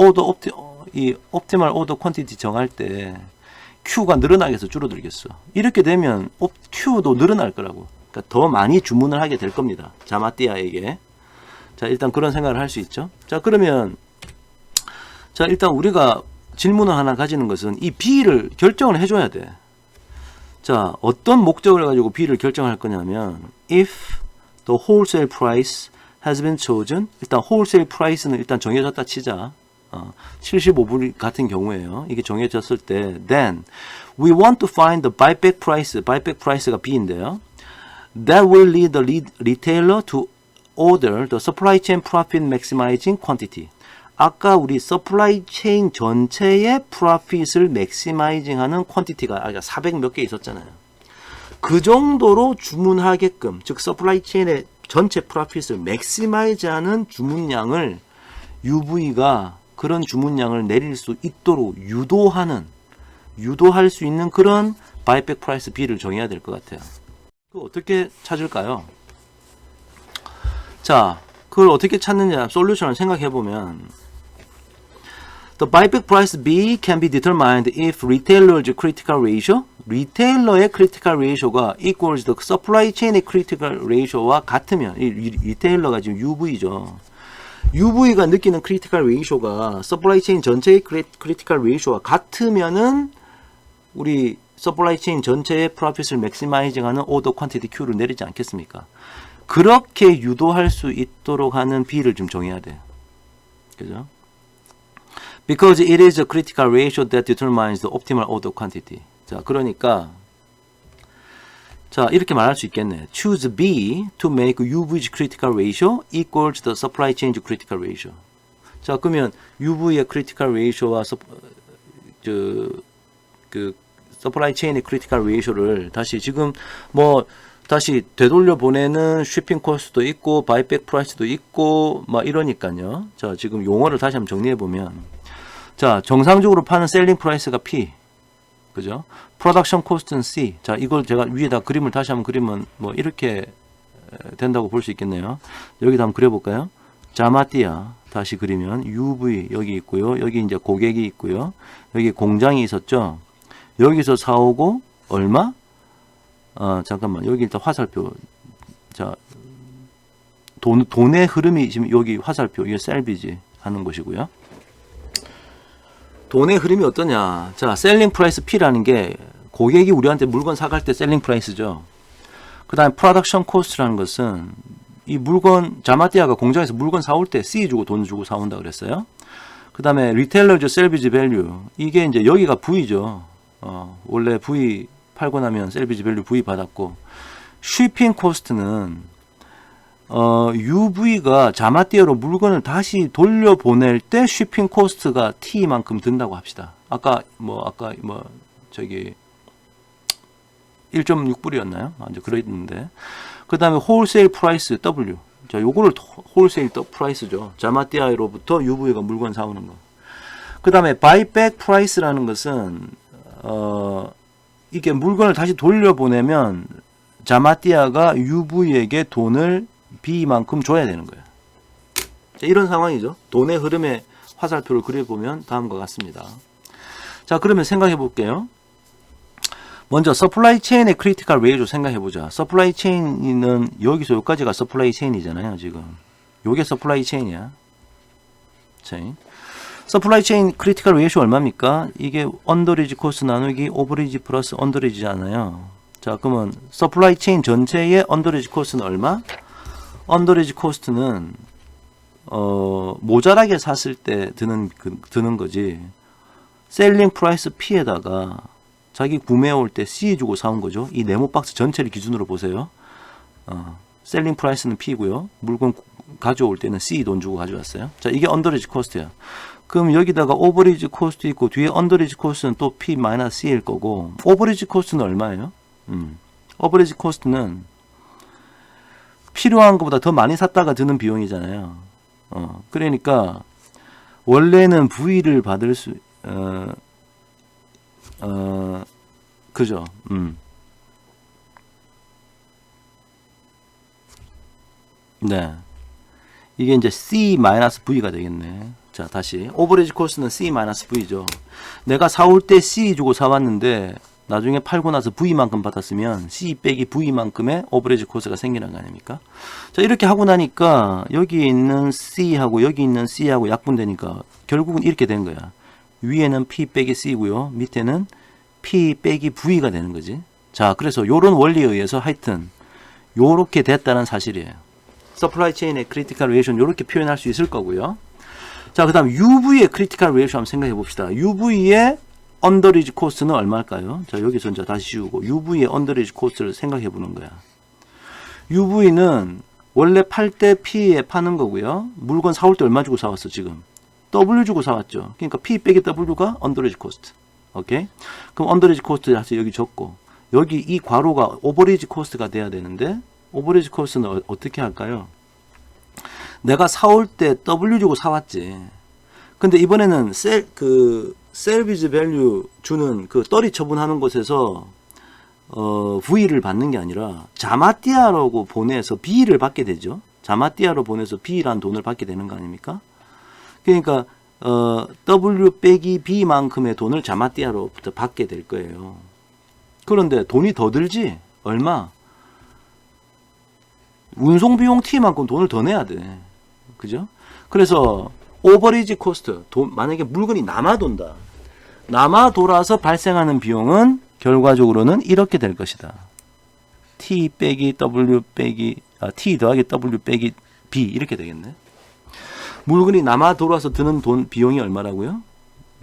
이 옵티멀 오더 퀀티티 정할 때 Q가 늘어나겠어, 줄어들겠어? 이렇게 되면 Q도 늘어날 거라고. 그러니까 더 많이 주문을 하게 될 겁니다. 자마띠아에게. 자, 일단 그런 생각을 할 수 있죠. 자, 그러면 자, 일단 우리가 질문을 하나 가지는 것은 이 B를 결정을 해줘야 돼. 자, 어떤 목적을 가지고 B를 결정할 거냐면, if the wholesale price has been chosen, 일단 wholesale price는 일단 정해졌다 치자. 75불 같은 경우에요. 이게 정해졌을 때, then we want to find the buyback price. buyback price가 B인데요. That will lead the retailer to order the supply chain profit maximizing quantity. 아까 우리 supply chain 전체의 profit을 maximizing 하는 quantity가 400 몇 개 있었잖아요. 그 정도로 주문하게끔, 즉 supply chain의 전체 profit을 maximize 하는 주문량을 UV가 그런 주문량을 내릴 수 있도록 유도할 수 있는 그런 buyback price B를 정해야 될 것 같아요. 그거 어떻게 찾을까요? 자, 그걸 어떻게 찾느냐, 솔루션을 생각해 보면, the buyback price B can be determined if retailer's critical ratio, 리테일러의 critical ratio가 equals the supply chain의 critical ratio와 같으면, 이 리테일러가 지금 UV죠. UV가 느끼는 critical ratio가 supply chain 전체의 critical ratio와 같으면은 우리 supply chain 전체의 profit을 maximizing 하는 order quantity Q를 내리지 않겠습니까? 그렇게 유도할 수 있도록 하는 B를 좀 정해야 돼요. 그죠? Because it is a critical ratio that determines the optimal order quantity. 자, 그러니까 자, 이렇게 말할 수 있겠네. Choose B to make UV's critical ratio equals the supply chain's critical ratio. 자, 그러면 UV의 critical ratio와 그 supply chain의 critical ratio를 다시 지금 다시 되돌려 보내는 쉬핑 코스트도 있고 바이백 프라이스도 있고 막 이러니까요. 자, 지금 용어를 다시 한번 정리해 보면, 자, 정상적으로 파는 셀링 프라이스가 P, 그죠? 프로덕션 코스트는 C. 자, 이걸 제가 위에다 그림을 다시 한번 그리면 뭐 이렇게 된다고 볼 수 있겠네요. 여기다 한번 그려볼까요? 자마띠아 다시 그리면 UV 여기 있고요. 여기 이제 고객이 있고요. 여기 공장이 있었죠. 여기서 사오고 얼마? 잠깐만, 여기 일단 화살표. 자, 돈의 흐름이 지금 여기 화살표, 이게 셀비지 하는 것이고요. 돈의 흐름이 어떠냐? 자, 셀링 프라이스 P라는 게 고객이 우리한테 물건 사갈 때 셀링 프라이스죠. 그 다음에 프로덕션 코스트라는 것은 이 물건, 자마띠아가 공장에서 물건 사올 때 C 주고 돈 주고 사온다 그랬어요. 그 다음에 리테일러즈 셀비지 밸류, 이게 이제 여기가 V죠. 원래 V 팔고 나면 셀비지 밸류 V 받았고, 쉬핑 코스트는 UV가 자마띠아로 물건을 다시 돌려보낼 때 쉬핑 코스트가 T만큼 든다고 합시다. 아까 저기 1.6불이었나요? 이제 그랬는데. 그 다음에 홀세일 프라이스 W. 자, 요거를 홀세일 프라이스죠. 자마띠아로부터 UV가 물건 사오는 거. 그 다음에 바이백 프라이스라는 것은 이게 물건을 다시 돌려보내면 자마띠아가 UV에게 돈을 B만큼 줘야 되는 거예요. 자, 이런 상황이죠. 돈의 흐름에 화살표를 그려보면 다음과 같습니다. 자, 그러면 생각해 볼게요. 먼저 서플라이 체인의 크리티컬 레이쇼 생각해 보자. 서플라이 체인은 여기서 여기까지가 서플라이 체인이잖아요, 지금. 요게 서플라이 체인이야. 체인. 서플라이 체인 크리티컬 레이쇼 얼마입니까? 이게 언더리지 코스트 나누기 오버리지 플러스 언더리지잖아요. 자, 그러면 서플라이 체인 전체의 언더리지 코스트는 얼마? 언더리지 코스트는 모자라게 샀을 때 드는 거지. 셀링 프라이스 P에다가 자기 구매해 올 때 C 주고 사온 거죠. 이 네모 박스 전체를 기준으로 보세요. 셀링 프라이스는 P고요. 물건 가져올 때는 C 돈 주고 가져왔어요. 자, 이게 언더리지 코스트야. 그럼 여기다가 오버리지 코스트 있고 뒤에 언더리지 코스트는 또 P-C일 거고, 오버리지 코스트는 얼마예요? 오버리지 코스트는 필요한 것보다 더 많이 샀다가 드는 비용이잖아요. 그러니까 원래는 V를 받을 수 그죠? 네. 이게 이제 C-V가 되겠네. 자, 다시. 오버리지 코스트는 C-V죠. 내가 사올 때 C 주고 사왔는데, 나중에 팔고 나서 V만큼 받았으면 C 빼기 V만큼의 오버리지 코스트가 생기는 거 아닙니까? 자, 이렇게 하고 나니까, 여기 있는 C하고 여기 있는 C하고 약분되니까, 결국은 이렇게 된 거야. 위에는 P 빼기 C고요. 밑에는 P 빼기 V가 되는 거지. 자, 그래서 요런 원리에 의해서 하여튼 요렇게 됐다는 사실이에요. 서플라이 체인의 크리티컬 레이쇼는 요렇게 표현할 수 있을 거고요. 자, 그다음 UV의 크리티컬 레이쇼 한번 생각해 봅시다. UV의 언더리지 코스트는 얼마일까요? 자, 여기서 이제 다시 지우고 UV의 언더리지 코스트를 생각해 보는 거야. UV는 원래 팔 때 P에 파는 거고요. 물건 사올 때 얼마 주고 사왔어, 지금? W 주고 사왔죠. 그러니까 P 빼기 W가 언더리지 코스트. 오케이? 그럼 언더리지 코스트 여기 적고, 여기 이 괄호가 오버리지 코스트가 돼야 되는데, 오버리지 코스트는 어떻게 할까요? 내가 사올 때 W 주고 사왔지. 근데 이번에는 셀비지 밸류 주는 그 떨이 처분하는 곳에서 V를 받는 게 아니라 자마띠아라고 보내서 B를 받게 되죠. 자마띠아로 보내서 B라는 돈을 받게 되는 거 아닙니까? 그러니까 W 빼기 B만큼의 돈을 자마띠아로부터 받게 될 거예요. 그런데 돈이 더 들지? 얼마? 운송비용 T만큼 돈을 더 내야 돼. 그죠? 그래서 오버리지 코스트, 만약에 물건이 남아돈다. 남아돌아서 발생하는 비용은 결과적으로는 이렇게 될 것이다. T 빼기 W 빼기 T 더하기 W 빼기 B 이렇게 되겠네. 물건이 남아돌아서 드는 비용이 얼마라고요?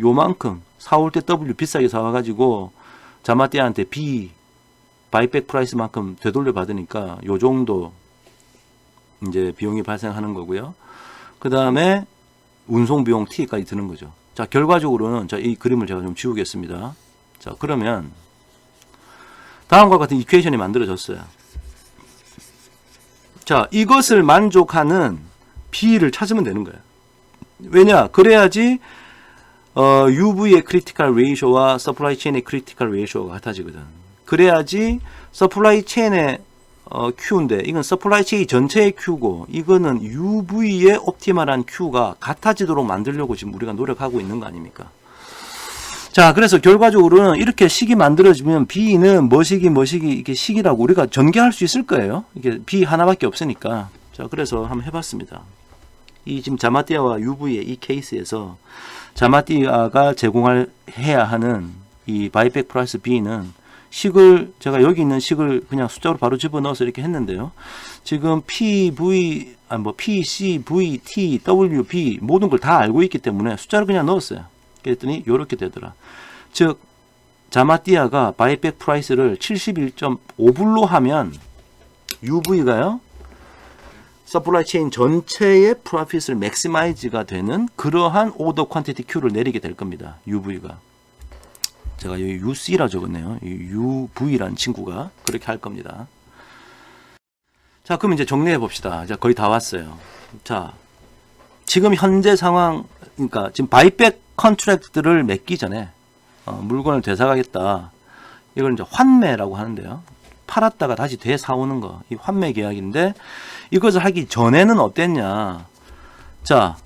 요만큼. 사올 때 W 비싸게 사와가지고 자마띠아한테 B 바이백 프라이스만큼 되돌려 받으니까 요 정도 이제 비용이 발생하는 거고요. 그 다음에 운송 비용 T까지 드는 거죠. 자, 결과적으로는 이 그림을 제가 좀 지우겠습니다. 자, 그러면 다음과 같은 이퀘이션이 만들어졌어요. 자, 이것을 만족하는 B를 찾으면 되는 거예요. 왜냐? 그래야지 UV의 크리티컬 레이쇼와 서플라이 체인의 크리티컬 레이쇼가 같아지거든. 그래야지 서플라이 체인의 Q인데, 이건 서플라이 체인 전체의 Q고, 이거는 UV의 옵티멀한 Q가 같아지도록 만들려고 지금 우리가 노력하고 있는 거 아닙니까? 자, 그래서 결과적으로는 이렇게 식이 만들어지면 B는 뭐식이 이게 식이라고 우리가 전개할 수 있을 거예요. 이게 B 하나밖에 없으니까. 자, 그래서 한번 해봤습니다. 이 지금 자마띠아와 UV의 이 케이스에서 자마띠아가 해야 하는 이 바이백 프라이스 B는 식을 제가 여기 있는 식을 그냥 숫자로 바로 집어넣어서 이렇게 했는데요. 지금 PV, PC, V, T, W, B 모든 걸 다 알고 있기 때문에 숫자를 그냥 넣었어요. 그랬더니 이렇게 되더라. 즉 자마띠아가 바이백 프라이스를 71.5불로 하면 UV가요. 서플라이 체인 전체의 프로핏을 맥시마이즈가 되는 그러한 오더 퀀티티 Q를 내리게 될 겁니다. UV가. 제가 여기 UC라 적었네요. UV라는 친구가 그렇게 할 겁니다. 자, 그럼 이제 정리해 봅시다. 자, 거의 다 왔어요. 자, 지금 현재 상황, 그러니까 지금 바이백 컨트랙트를 맺기 전에 물건을 되사가겠다. 이걸 이제 환매라고 하는데요. 팔았다가 다시 되사오는 거, 이 환매 계약인데 이것을 하기 전에는 어땠냐? 자,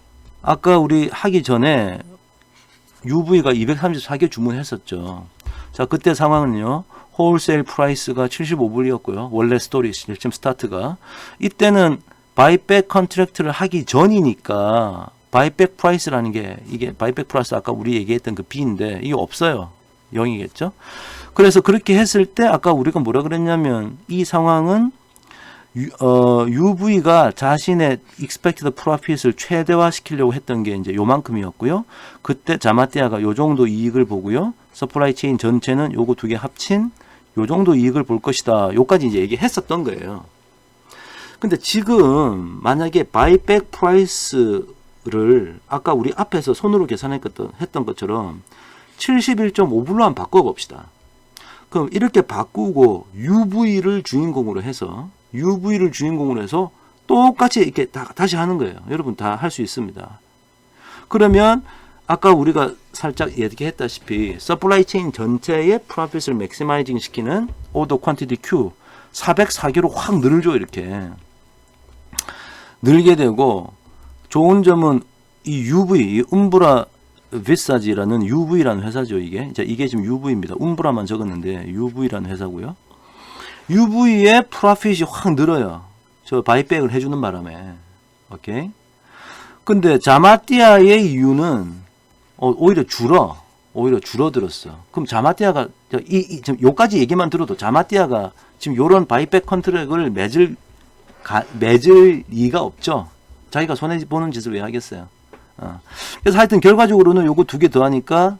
아까 우리 하기 전에 UV가 234개 주문했었죠. 자, 그때 상황은요. 홀세일 프라이스가 75불이었고요. 원래 스토리 지금 스타트가. 이때는 바이백 컨트랙트를 하기 전이니까 바이백 프라이스라는 게 이게 바이백 프라이스 아까 우리 얘기했던 그 B인데 이게 없어요. 0이겠죠. 그래서 그렇게 했을 때 아까 우리가 뭐라 그랬냐면 이 상황은 UV가 자신의 expected profit을 최대화시키려고 했던 게 이제 요만큼이었고요. 그때 자마띠아가 요 정도 이익을 보고요. 서플라이 체인 전체는 요거 두 개 합친 요 정도 이익을 볼 것이다. 요까지 이제 얘기했었던 거예요. 근데 지금 만약에 바이백 프라이스를 아까 우리 앞에서 손으로 계산했던 것처럼 71.5불로 한번 바꿔봅시다. 그럼 이렇게 바꾸고 UV를 주인공으로 해서 똑같이 이렇게 다시 하는 거예요. 여러분 다 할 수 있습니다. 그러면 아까 우리가 살짝 얘기했다시피 서플라이 체인 전체의 프로핏을 맥시마이징 시키는 오더 퀀티티 Q 404개로 확 늘죠. 이렇게 늘게 되고 좋은 점은 이 UV, 이 움브라 비사지라는 UV라는 회사죠. 이게 지금 UV입니다. 움브라만 적었는데 UV라는 회사고요. UV의 프로핏이 확 늘어요. 저 바이백을 해주는 바람에. 오케이. 근데 자마띠아의 이유는 오히려 줄어들었어. 그럼 자마띠아가 지금 요까지 얘기만 들어도 자마띠아가 지금 요런 바이백 컨트랙을 맺을 리가 없죠. 자기가 손해 보는 짓을 왜 하겠어요. 그래서 하여튼 결과적으로는 요거 두 개 더하니까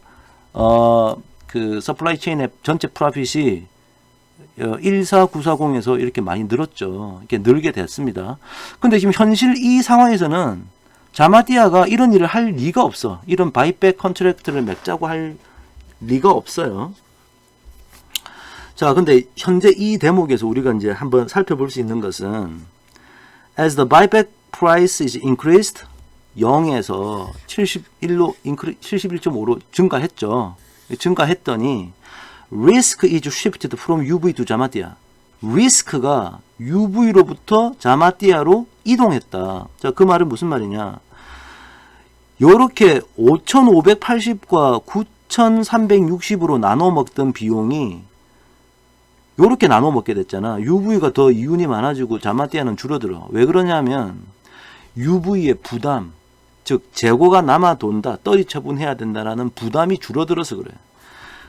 그 서플라이 체인의 전체 프로핏이 14940에서 이렇게 많이 늘었죠. 이렇게 늘게 됐습니다. 근데 지금 현실 이 상황에서는 자마띠아가 이런 일을 할 리가 없어. 이런 바이백 컨트랙트를 맺자고 할 리가 없어요. 자, 근데 현재 이 대목에서 우리가 이제 한번 살펴볼 수 있는 것은 as the buyback price is increased 0에서 71.5로 증가했죠. 증가했더니 risk is shifted from UV to 자마띠아. 리스크가 UV로부터 자마띠아로 이동했다. 자, 그 말은 무슨 말이냐? 요렇게 5,580과 9,360으로 나눠 먹던 비용이 요렇게 나눠 먹게 됐잖아. UV가 더 이윤이 많아지고 자마띠아는 줄어들어. 왜 그러냐면 UV의 부담, 즉 재고가 남아 돈다, 떨이 처분해야 된다라는 부담이 줄어들어서 그래.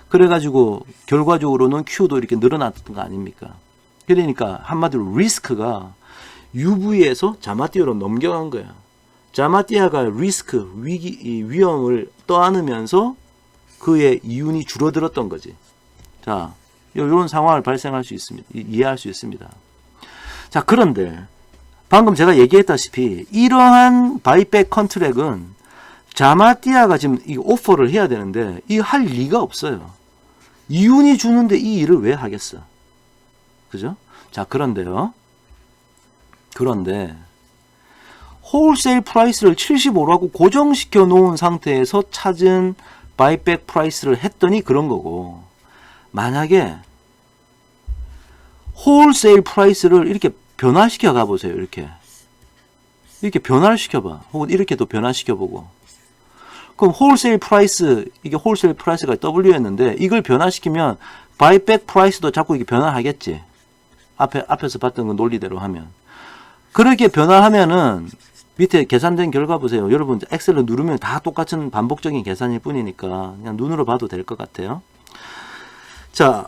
그래가지고 결과적으로는 Q도 이렇게 늘어났던 거 아닙니까? 그러니까 한마디로 리스크가 UV에서 자마띠아로 넘겨간 거야. 자마띠아가 리스크, 위험을 떠안으면서 그의 이윤이 줄어들었던 거지. 자, 이런 상황을 발생할 수 있습니다. 이해할 수 있습니다. 자, 그런데 방금 제가 얘기했다시피 이러한 바이백 컨트랙은 자마띠아가 지금 이 오퍼를 해야 되는데 이 할 리가 없어요. 이윤이 주는데 이 일을 왜 하겠어? 그죠? 자, 그런데 홀세일 프라이스를 75라고 고정시켜 놓은 상태에서 찾은 바이백 프라이스를 했더니 그런 거고, 만약에 홀세일 프라이스를 이렇게 변화시켜 가보세요. 이렇게 변화를 시켜봐. 혹은 이렇게 또 변화시켜보고. 그럼 홀세일 프라이스, 이게 홀세일 프라이스가 W였는데 이걸 변화시키면 바이백 프라이스도 자꾸 이게 변화하겠지. 앞에서 봤던 그 논리대로 하면. 그렇게 변화하면은 밑에 계산된 결과 보세요. 여러분 엑셀을 누르면 다 똑같은 반복적인 계산일 뿐이니까 그냥 눈으로 봐도 될 것 같아요. 자,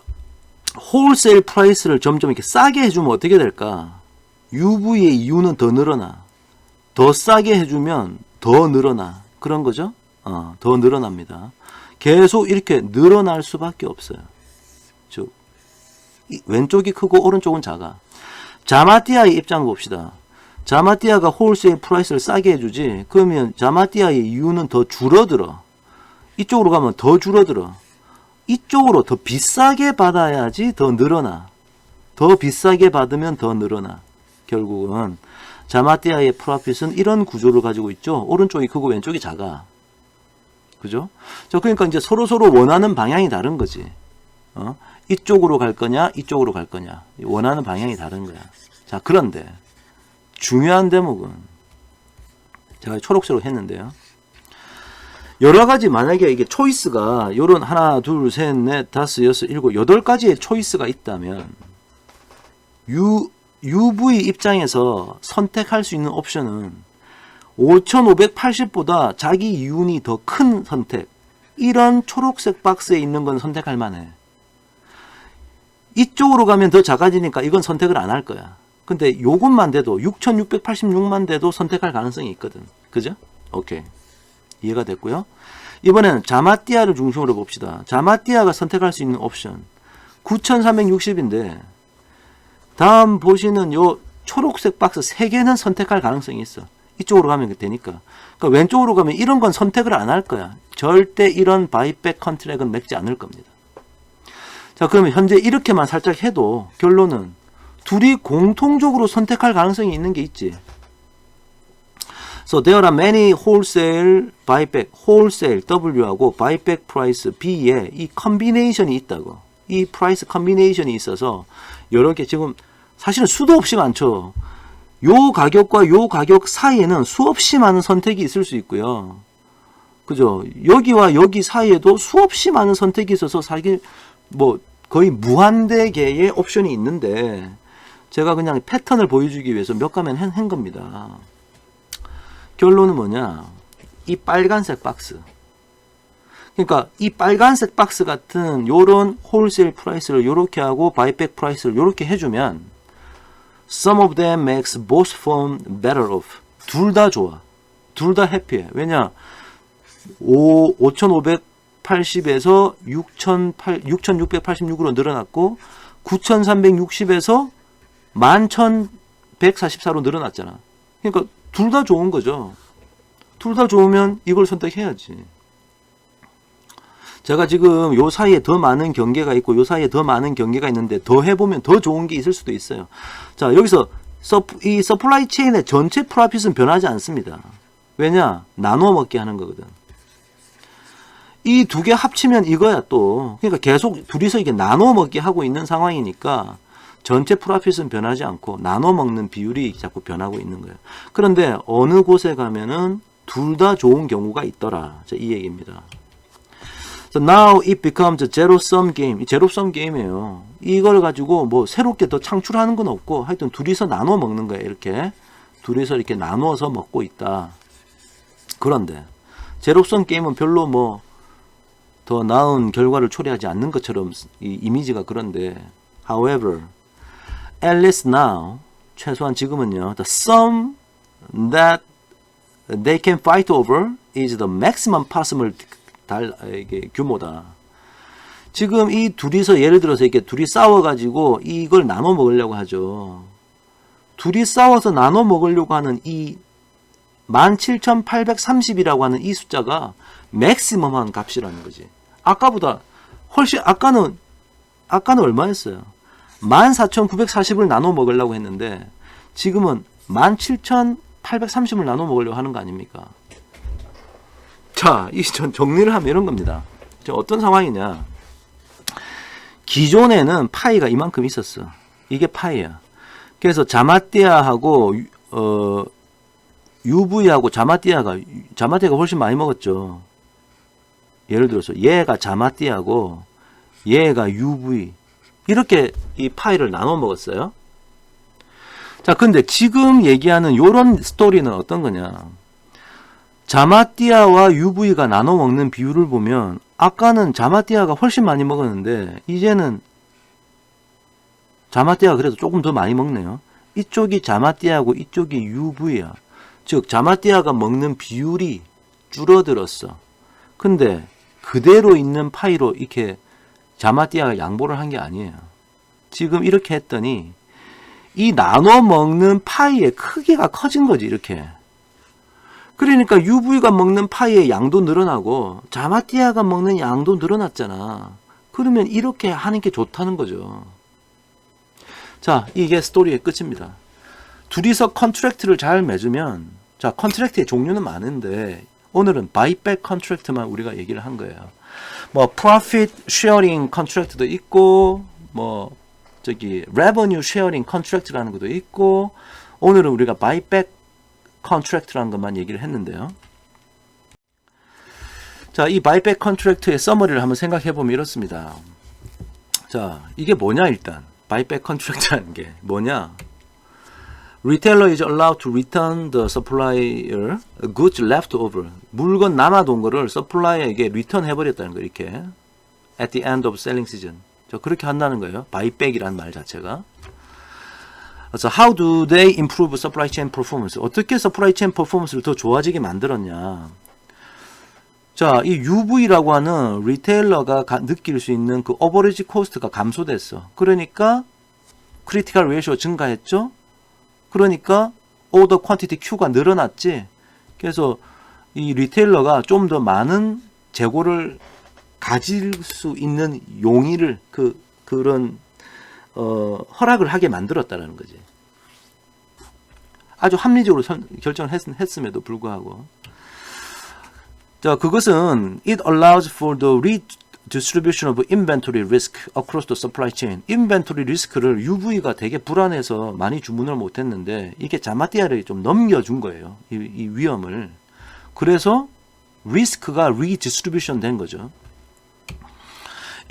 홀세일 프라이스를 점점 이렇게 싸게 해주면 어떻게 될까? UV의 이유는 더 늘어나. 더 싸게 해주면 더 늘어나. 그런 거죠? 더 늘어납니다. 계속 이렇게 늘어날 수밖에 없어요. 즉, 왼쪽이 크고 오른쪽은 작아. 자마띠아의 입장 봅시다. 자마띠아가 홀세일 프라이스를 싸게 해주지. 그러면 자마띠아의 이유는 더 줄어들어. 이쪽으로 가면 더 줄어들어. 이쪽으로 더 비싸게 받아야지 더 늘어나. 더 비싸게 받으면 더 늘어나. 결국은 자마띠아의 프로핏은 이런 구조를 가지고 있죠. 오른쪽이 크고 왼쪽이 작아. 그죠? 그러니까 이제 서로 원하는 방향이 다른 거지. 이쪽으로 갈 거냐, 이쪽으로 갈 거냐. 원하는 방향이 다른 거야. 자, 그런데 중요한 대목은 제가 초록색으로 했는데요. 여러 가지 만약에 이게 초이스가 요런 하나, 둘, 셋, 넷, 다섯, 여섯, 일곱, 여덟 가지의 초이스가 있다면 UV 입장에서 선택할 수 있는 옵션은 5580보다 자기 이윤이 더 큰 선택, 이런 초록색 박스에 있는 건 선택할 만해. 이쪽으로 가면 더 작아지니까 이건 선택을 안 할 거야. 근데 요것만 돼도 6686만 돼도 선택할 가능성이 있거든. 그죠? 오케이. 이해가 됐고요. 이번에는 자마띠아를 중심으로 봅시다. 자마띠아가 선택할 수 있는 옵션 9360인데 다음 보시는 요 초록색 박스 3개는 선택할 가능성이 있어. 이쪽으로 가면 되니까. 그러니까 왼쪽으로 가면 이런 건 선택을 안 할 거야. 절대 이런 바이백 컨트랙은 맺지 않을 겁니다. 자, 그러면 현재 이렇게만 살짝 해도 결론은 둘이 공통적으로 선택할 가능성이 있는 게 있지. So there are many wholesale buyback, wholesale W하고 buyback price B에 이 컨비네이션이 있다고. 이 프라이스 컨비네이션이 있어서 여러 개 지금 사실은 수도 없이 많죠. 요 가격과 요 가격 사이에는 수없이 많은 선택이 있을 수 있고요. 그죠? 여기와 여기 사이에도 수없이 많은 선택이 있어서 사실 뭐 거의 무한대 개의 옵션이 있는데 제가 그냥 패턴을 보여주기 위해서 몇 가면 한 겁니다. 결론은 뭐냐? 이 빨간색 박스. 그러니까 이 빨간색 박스 같은 요런 홀세일 프라이스를 요렇게 하고 바이백 프라이스를 요렇게 해주면 some of them makes both firm better off. 둘 다 좋아. 둘 다 해피해. 왜냐? 5580에서 6686으로 늘어났고 9360에서 11144로 늘어났잖아. 그러니까 둘 다 좋은 거죠. 둘 다 좋으면 이걸 선택해야지. 제가 지금 요 사이에 더 많은 경계가 있고 요 사이에 더 많은 경계가 있는데 더 해보면 더 좋은 게 있을 수도 있어요. 자, 여기서 이 서플라이 체인의 전체 프로핏은 변하지 않습니다. 왜냐? 나눠 먹게 하는 거거든. 이 두 개 합치면 이거야 또. 그러니까 계속 둘이서 이게 나눠 먹게 하고 있는 상황이니까 전체 프로핏은 변하지 않고 나눠 먹는 비율이 자꾸 변하고 있는 거예요. 그런데 어느 곳에 가면은 둘 다 좋은 경우가 있더라. 자, 이 얘기입니다. So now it becomes a zero sum game. 이 제로 썸 게임이에요. 이걸 가지고 뭐 새롭게 더 창출하는 건 없고 하여튼 둘이서 나눠 먹는 거예요. 이렇게 둘이서 이렇게 나눠서 먹고 있다. 그런데 제로 썸 게임은 별로 뭐 더 나은 결과를 초래하지 않는 것처럼 이 이미지가 그런데 however at least now 최소한 지금은요 the sum that they can fight over is the maximum possible 이게 규모다. 지금 이 둘이서 예를 들어서 이렇게 둘이 싸워가지고 이걸 나눠 먹으려고 하죠. 둘이 싸워서 나눠 먹으려고 하는 이 17,830이라고 하는 이 숫자가 맥시멈한 값이라는 거지. 아까보다 훨씬 아까는 얼마였어요? 14,940을 나눠 먹으려고 했는데 지금은 17,830을 나눠 먹으려고 하는 거 아닙니까? 자, 이 정리를 하면 이런 겁니다. 어떤 상황이냐? 기존에는 파이가 이만큼 있었어. 이게 파이야. 그래서 자마띠아하고 UV하고 자마띠아가 훨씬 많이 먹었죠. 예를 들어서 얘가 자마띠아고 얘가 UV 이렇게 이 파이를 나눠 먹었어요. 자, 근데 지금 얘기하는 요런 스토리는 어떤 거냐? 자마띠아와 UV가 나눠 먹는 비율을 보면 아까는 자마띠아가 훨씬 많이 먹었는데 이제는 자마띠아가 그래도 조금 더 많이 먹네요. 이쪽이 자마띠아고 이쪽이 UV야. 즉 자마띠아가 먹는 비율이 줄어들었어. 근데 그대로 있는 파이로 이렇게 자마띠아가 양보를 한 게 아니에요. 지금 이렇게 했더니 이 나눠 먹는 파이의 크기가 커진 거지 이렇게. 그러니까 UV가 먹는 파이의 양도 늘어나고 자마띠아가 먹는 양도 늘어났잖아. 그러면 이렇게 하는 게 좋다는 거죠. 자, 이게 스토리의 끝입니다. 둘이서 컨트랙트를 잘 맺으면, 자, 컨트랙트의 종류는 많은데 오늘은 바이백 컨트랙트만 우리가 얘기를 한 거예요. 뭐 profit sharing 컨트랙트도 있고 뭐 저기 revenue sharing 컨트랙트라는 것도 있고 오늘은 우리가 바이백 contract라는 것만 얘기를 했는데요. 자, 이 buyback contract의 서머리를 한번 생각해 보면 이렇습니다. 자, 이게 뭐냐 일단 buyback contract라는 게 뭐냐? Retailer is allowed to return the supplier goods left over. 물건 남아돈 거를 서플라이어에게 리턴 해버렸다는 거예요. 이렇게 at the end of selling season. 저 그렇게 한다는 거예요. buyback이라는 말 자체가. 그래서 how do they improve supply chain performance? 어떻게 supply chain performance를 더 좋아지게 만들었냐? 자, 이 UV라고 하는 리테일러가 느낄 수 있는 그 어버리지 코스트가 감소됐어. 그러니까 크리티컬 레이쇼가 증가했죠. 그러니까 오더 퀀티티 Q가 늘어났지. 그래서 이 리테일러가 좀 더 많은 재고를 가질 수 있는 용의를 그런 허락을 하게 만들었다라는 거지. 아주 합리적으로 결정을 했음에도 불구하고. 자, 그것은 it allows for the redistribution of inventory risk across the supply chain. 인벤토리 리스크를 UV가 되게 불안해서 많이 주문을 못했는데 이게 자마띠아를 좀 넘겨준 거예요. 이 위험을. 그래서 리스크가 redistribution 된 거죠.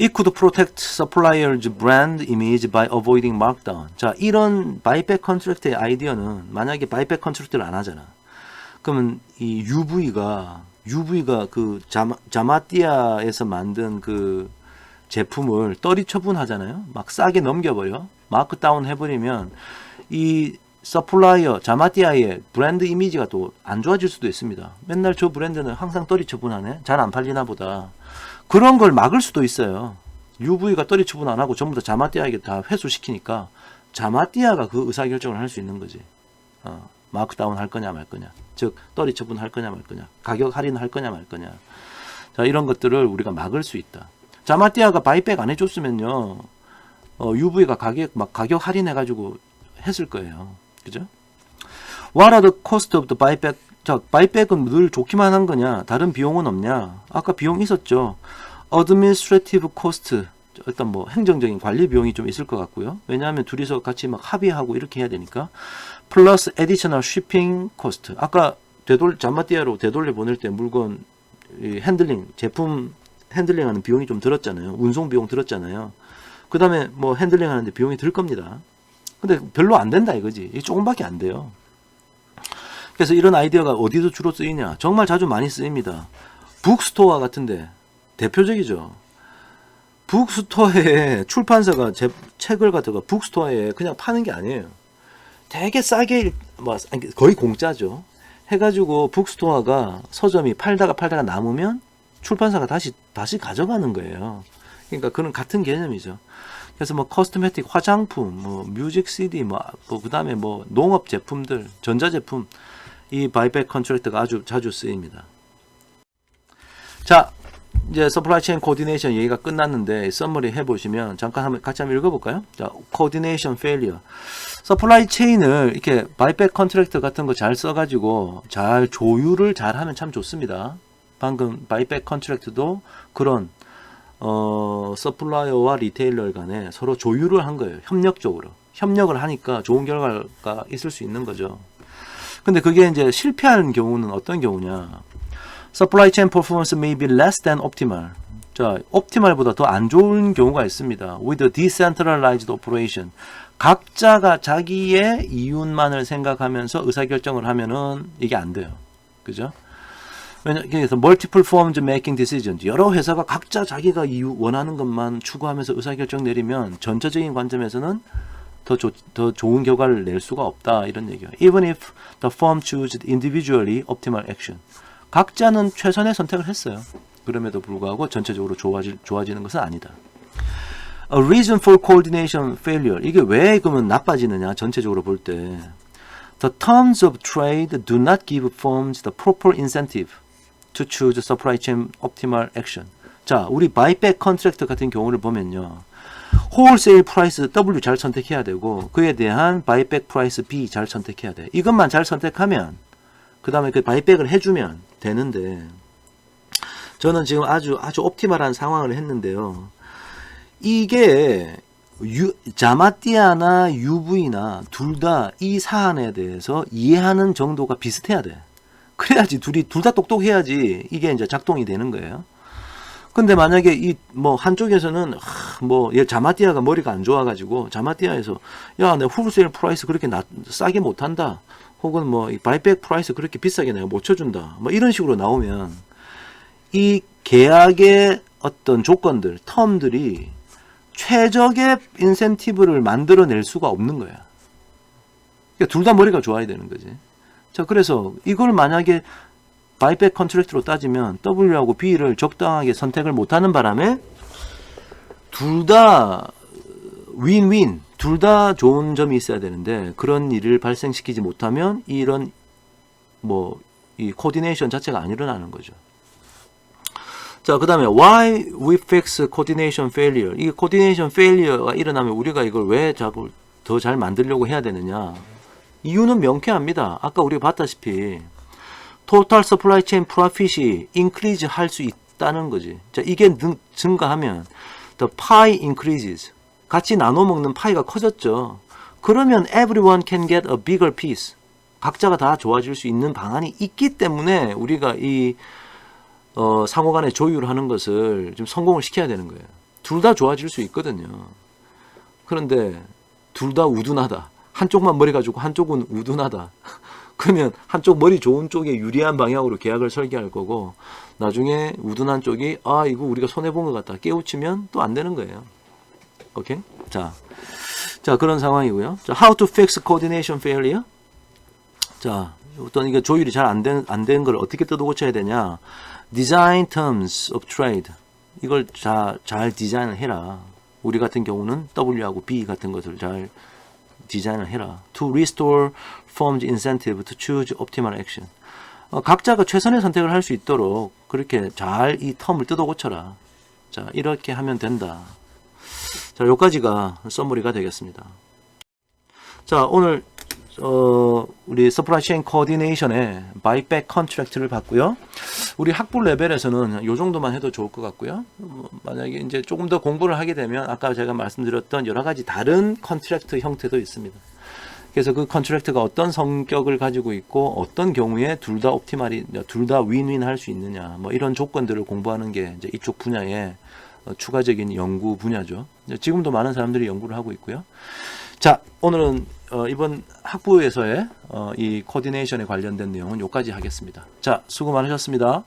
It could protect supplier's brand image by avoiding markdown. 자, 이런 buyback contract의 아이디어는 만약에 buyback contract를 안 하잖아. 그러면 이 UV가 그 자마띠아에서 만든 그 제품을 떨이 처분하잖아요. 막 싸게 넘겨버려. 마크다운 해버리면 이 서플라이어 자마띠아의 브랜드 이미지가 또 안 좋아질 수도 있습니다. 맨날 저 브랜드는 항상 떨이 처분하네. 잘 안 팔리나 보다. 그런 걸 막을 수도 있어요. UV가 떨이 처분 안 하고 전부 다 자마띠아에게 다 회수시키니까 자마띠아가 그 의사결정을 할 수 있는 거지. 마크다운 할 거냐 말 거냐, 즉 떨이 처분 할 거냐 말 거냐, 가격 할인 할 거냐 말 거냐. 자, 이런 것들을 우리가 막을 수 있다. 자마띠아가 바이백 안 해줬으면요, UV가 가격 할인해 가지고 했을 거예요. 그죠? What are the cost of the buyback? 자, 바이백은 늘 좋기만 한 거냐? 다른 비용은 없냐? 아까 비용 있었죠. Administrative cost. 일단 뭐 행정적인 관리 비용이 좀 있을 것 같고요. 왜냐하면 둘이서 같이 막 합의하고 이렇게 해야 되니까. 플러스 additional shipping cost. 아까 자마띠아로 되돌려 보낼 때 물건 핸들링, 제품 핸들링하는 비용이 좀 들었잖아요. 운송 비용 들었잖아요. 그 다음에 뭐 핸들링 하는데 비용이 들 겁니다. 근데 별로 안 된다 이거지. 이게 조금밖에 안 돼요. 그래서 이런 아이디어가 어디서 주로 쓰이냐? 정말 자주 많이 쓰입니다. 북스토어 같은데 대표적이죠. 북스토어에 출판사가 책을 갖다가 북스토어에 그냥 파는 게 아니에요. 되게 싸게, 거의 공짜죠. 해가지고 북스토어가 서점이 팔다가 남으면 출판사가 다시 가져가는 거예요. 그러니까 그런 같은 개념이죠. 그래서 뭐 커스메틱 화장품, 뭐 뮤직 CD, 그 다음에 뭐 농업 제품들, 전자제품, 이 바이백 컨트랙트가 아주 자주 쓰입니다. 자, 이제 서플라이 체인 코디네이션 얘기가 끝났는데 서머리 해보시면 잠깐 같이 한번 읽어볼까요? 자, 코디네이션 페일리어. 서플라이 체인을 이렇게 바이백 컨트랙트 같은 거 잘 써가지고 잘 조율을 잘 하면 참 좋습니다. 방금 바이백 컨트랙트도 그런 서플라이어와 리테일러 간에 서로 조율을 한 거예요. 협력적으로. 협력을 하니까 좋은 결과가 있을 수 있는 거죠. 근데 그게 이제 실패하는 경우는 어떤 경우냐? Supply chain performance may be less than optimal. 자, optimal보다 더 안 좋은 경우가 있습니다. With a decentralized operation. 각자가 자기의 이윤만을 생각하면서 의사결정을 하면은 이게 안 돼요. 그죠? 그래서 multiple firms making decisions. 여러 회사가 각자 자기가 원하는 것만 추구하면서 의사결정 내리면 전체적인 관점에서는 더 좋은 결과를 낼 수가 없다. 이런 얘기예요. Even if the firm chooses individually optimal action. 각자는 최선의 선택을 했어요. 그럼에도 불구하고 전체적으로 좋아지는 것은 아니다. A reason for coordination failure. 이게 왜 그러면 나빠지느냐? 전체적으로 볼 때. The terms of trade do not give firms the proper incentive to choose supply chain optimal action. 자, 우리 buyback contract 같은 경우를 보면요. wholesale price W 잘 선택해야 되고 그에 대한 buyback price B 잘 선택해야 돼. 이것만 잘 선택하면 그 다음에 그 바이백을 해주면 되는데 저는 지금 아주 옵티멀한 상황을 했는데요. 이게 자마띠아나 UV나 둘 다 이 사안에 대해서 이해하는 정도가 비슷해야 돼. 그래야지 둘 다 똑똑해야지 이게 이제 작동이 되는 거예요. 근데 만약에 이 뭐 한쪽에서는 얘 자마띠아가 머리가 안 좋아가지고 자마띠아에서 야, 내 홀세일 프라이스 그렇게 싸게 못 한다. 혹은 뭐 바이백 프라이스 그렇게 비싸게 내가 못 쳐준다. 뭐 이런 식으로 나오면 이 계약의 어떤 조건들, 텀들이 최적의 인센티브를 만들어낼 수가 없는 거야. 그러니까 둘 다 머리가 좋아야 되는 거지. 자, 그래서 이걸 만약에 바이백 컨트랙트로 따지면 W하고 B를 적당하게 선택을 못하는 바람에 둘 다 윈윈, 둘 다 좋은 점이 있어야 되는데 그런 일을 발생시키지 못하면 이런 이 코디네이션 자체가 안 일어나는 거죠. 자, 그 다음에 why we fix coordination failure. 이 coordination failure가 일어나면 우리가 이걸 왜 자꾸 더 잘 만들려고 해야 되느냐. 이유는 명쾌합니다. 아까 우리가 봤다시피 total supply chain profit이 increase 할 수 있다는 거지. 자, 이게 증가하면 the pie increases. 같이 나눠 먹는 파이가 커졌죠. 그러면 everyone can get a bigger piece. 각자가 다 좋아질 수 있는 방안이 있기 때문에 우리가 이 상호 간에 조율하는 것을 좀 성공을 시켜야 되는 거예요. 둘 다 좋아질 수 있거든요. 그런데 둘 다 우둔하다. 한쪽만 머리 가지고 한쪽은 우둔하다. 그러면 한쪽 머리 좋은 쪽에 유리한 방향으로 계약을 설계할 거고 나중에 우둔한 쪽이 이거 우리가 손해본 것 같다. 깨우치면 또 안 되는 거예요. 오케이? 자, 그런 상황이고요. 자, how to fix coordination failure? 자, 어떤 이게 조율이 잘 안 된 걸 어떻게 뜯어 고쳐야 되냐? Design terms of trade. 이걸 잘 디자인을 해라. 우리 같은 경우는 W하고 B 같은 것을 잘 디자인을 해라. To restore firm's incentive to choose optimal action. 각자가 최선의 선택을 할 수 있도록 그렇게 잘 이 텀을 뜯어 고쳐라. 자, 이렇게 하면 된다. 자, 여기까지가 서머리가 되겠습니다. 자, 오늘 우리 서플라이 체인 코디네이션의 바이백 컨트랙트를 봤고요. 우리 학부 레벨에서는 이 정도만 해도 좋을 것 같고요. 만약에 이제 조금 더 공부를 하게 되면 아까 제가 말씀드렸던 여러 가지 다른 컨트랙트 형태도 있습니다. 그래서 그 컨트랙트가 어떤 성격을 가지고 있고 어떤 경우에 둘 다 둘 다 윈윈 할 수 있느냐, 뭐 이런 조건들을 공부하는 게 이제 이쪽 분야의 추가적인 연구 분야죠. 지금도 많은 사람들이 연구를 하고 있고요. 자, 오늘은 이번 학부에서의 이 코디네이션에 관련된 내용은 여기까지 하겠습니다. 자, 수고 많으셨습니다.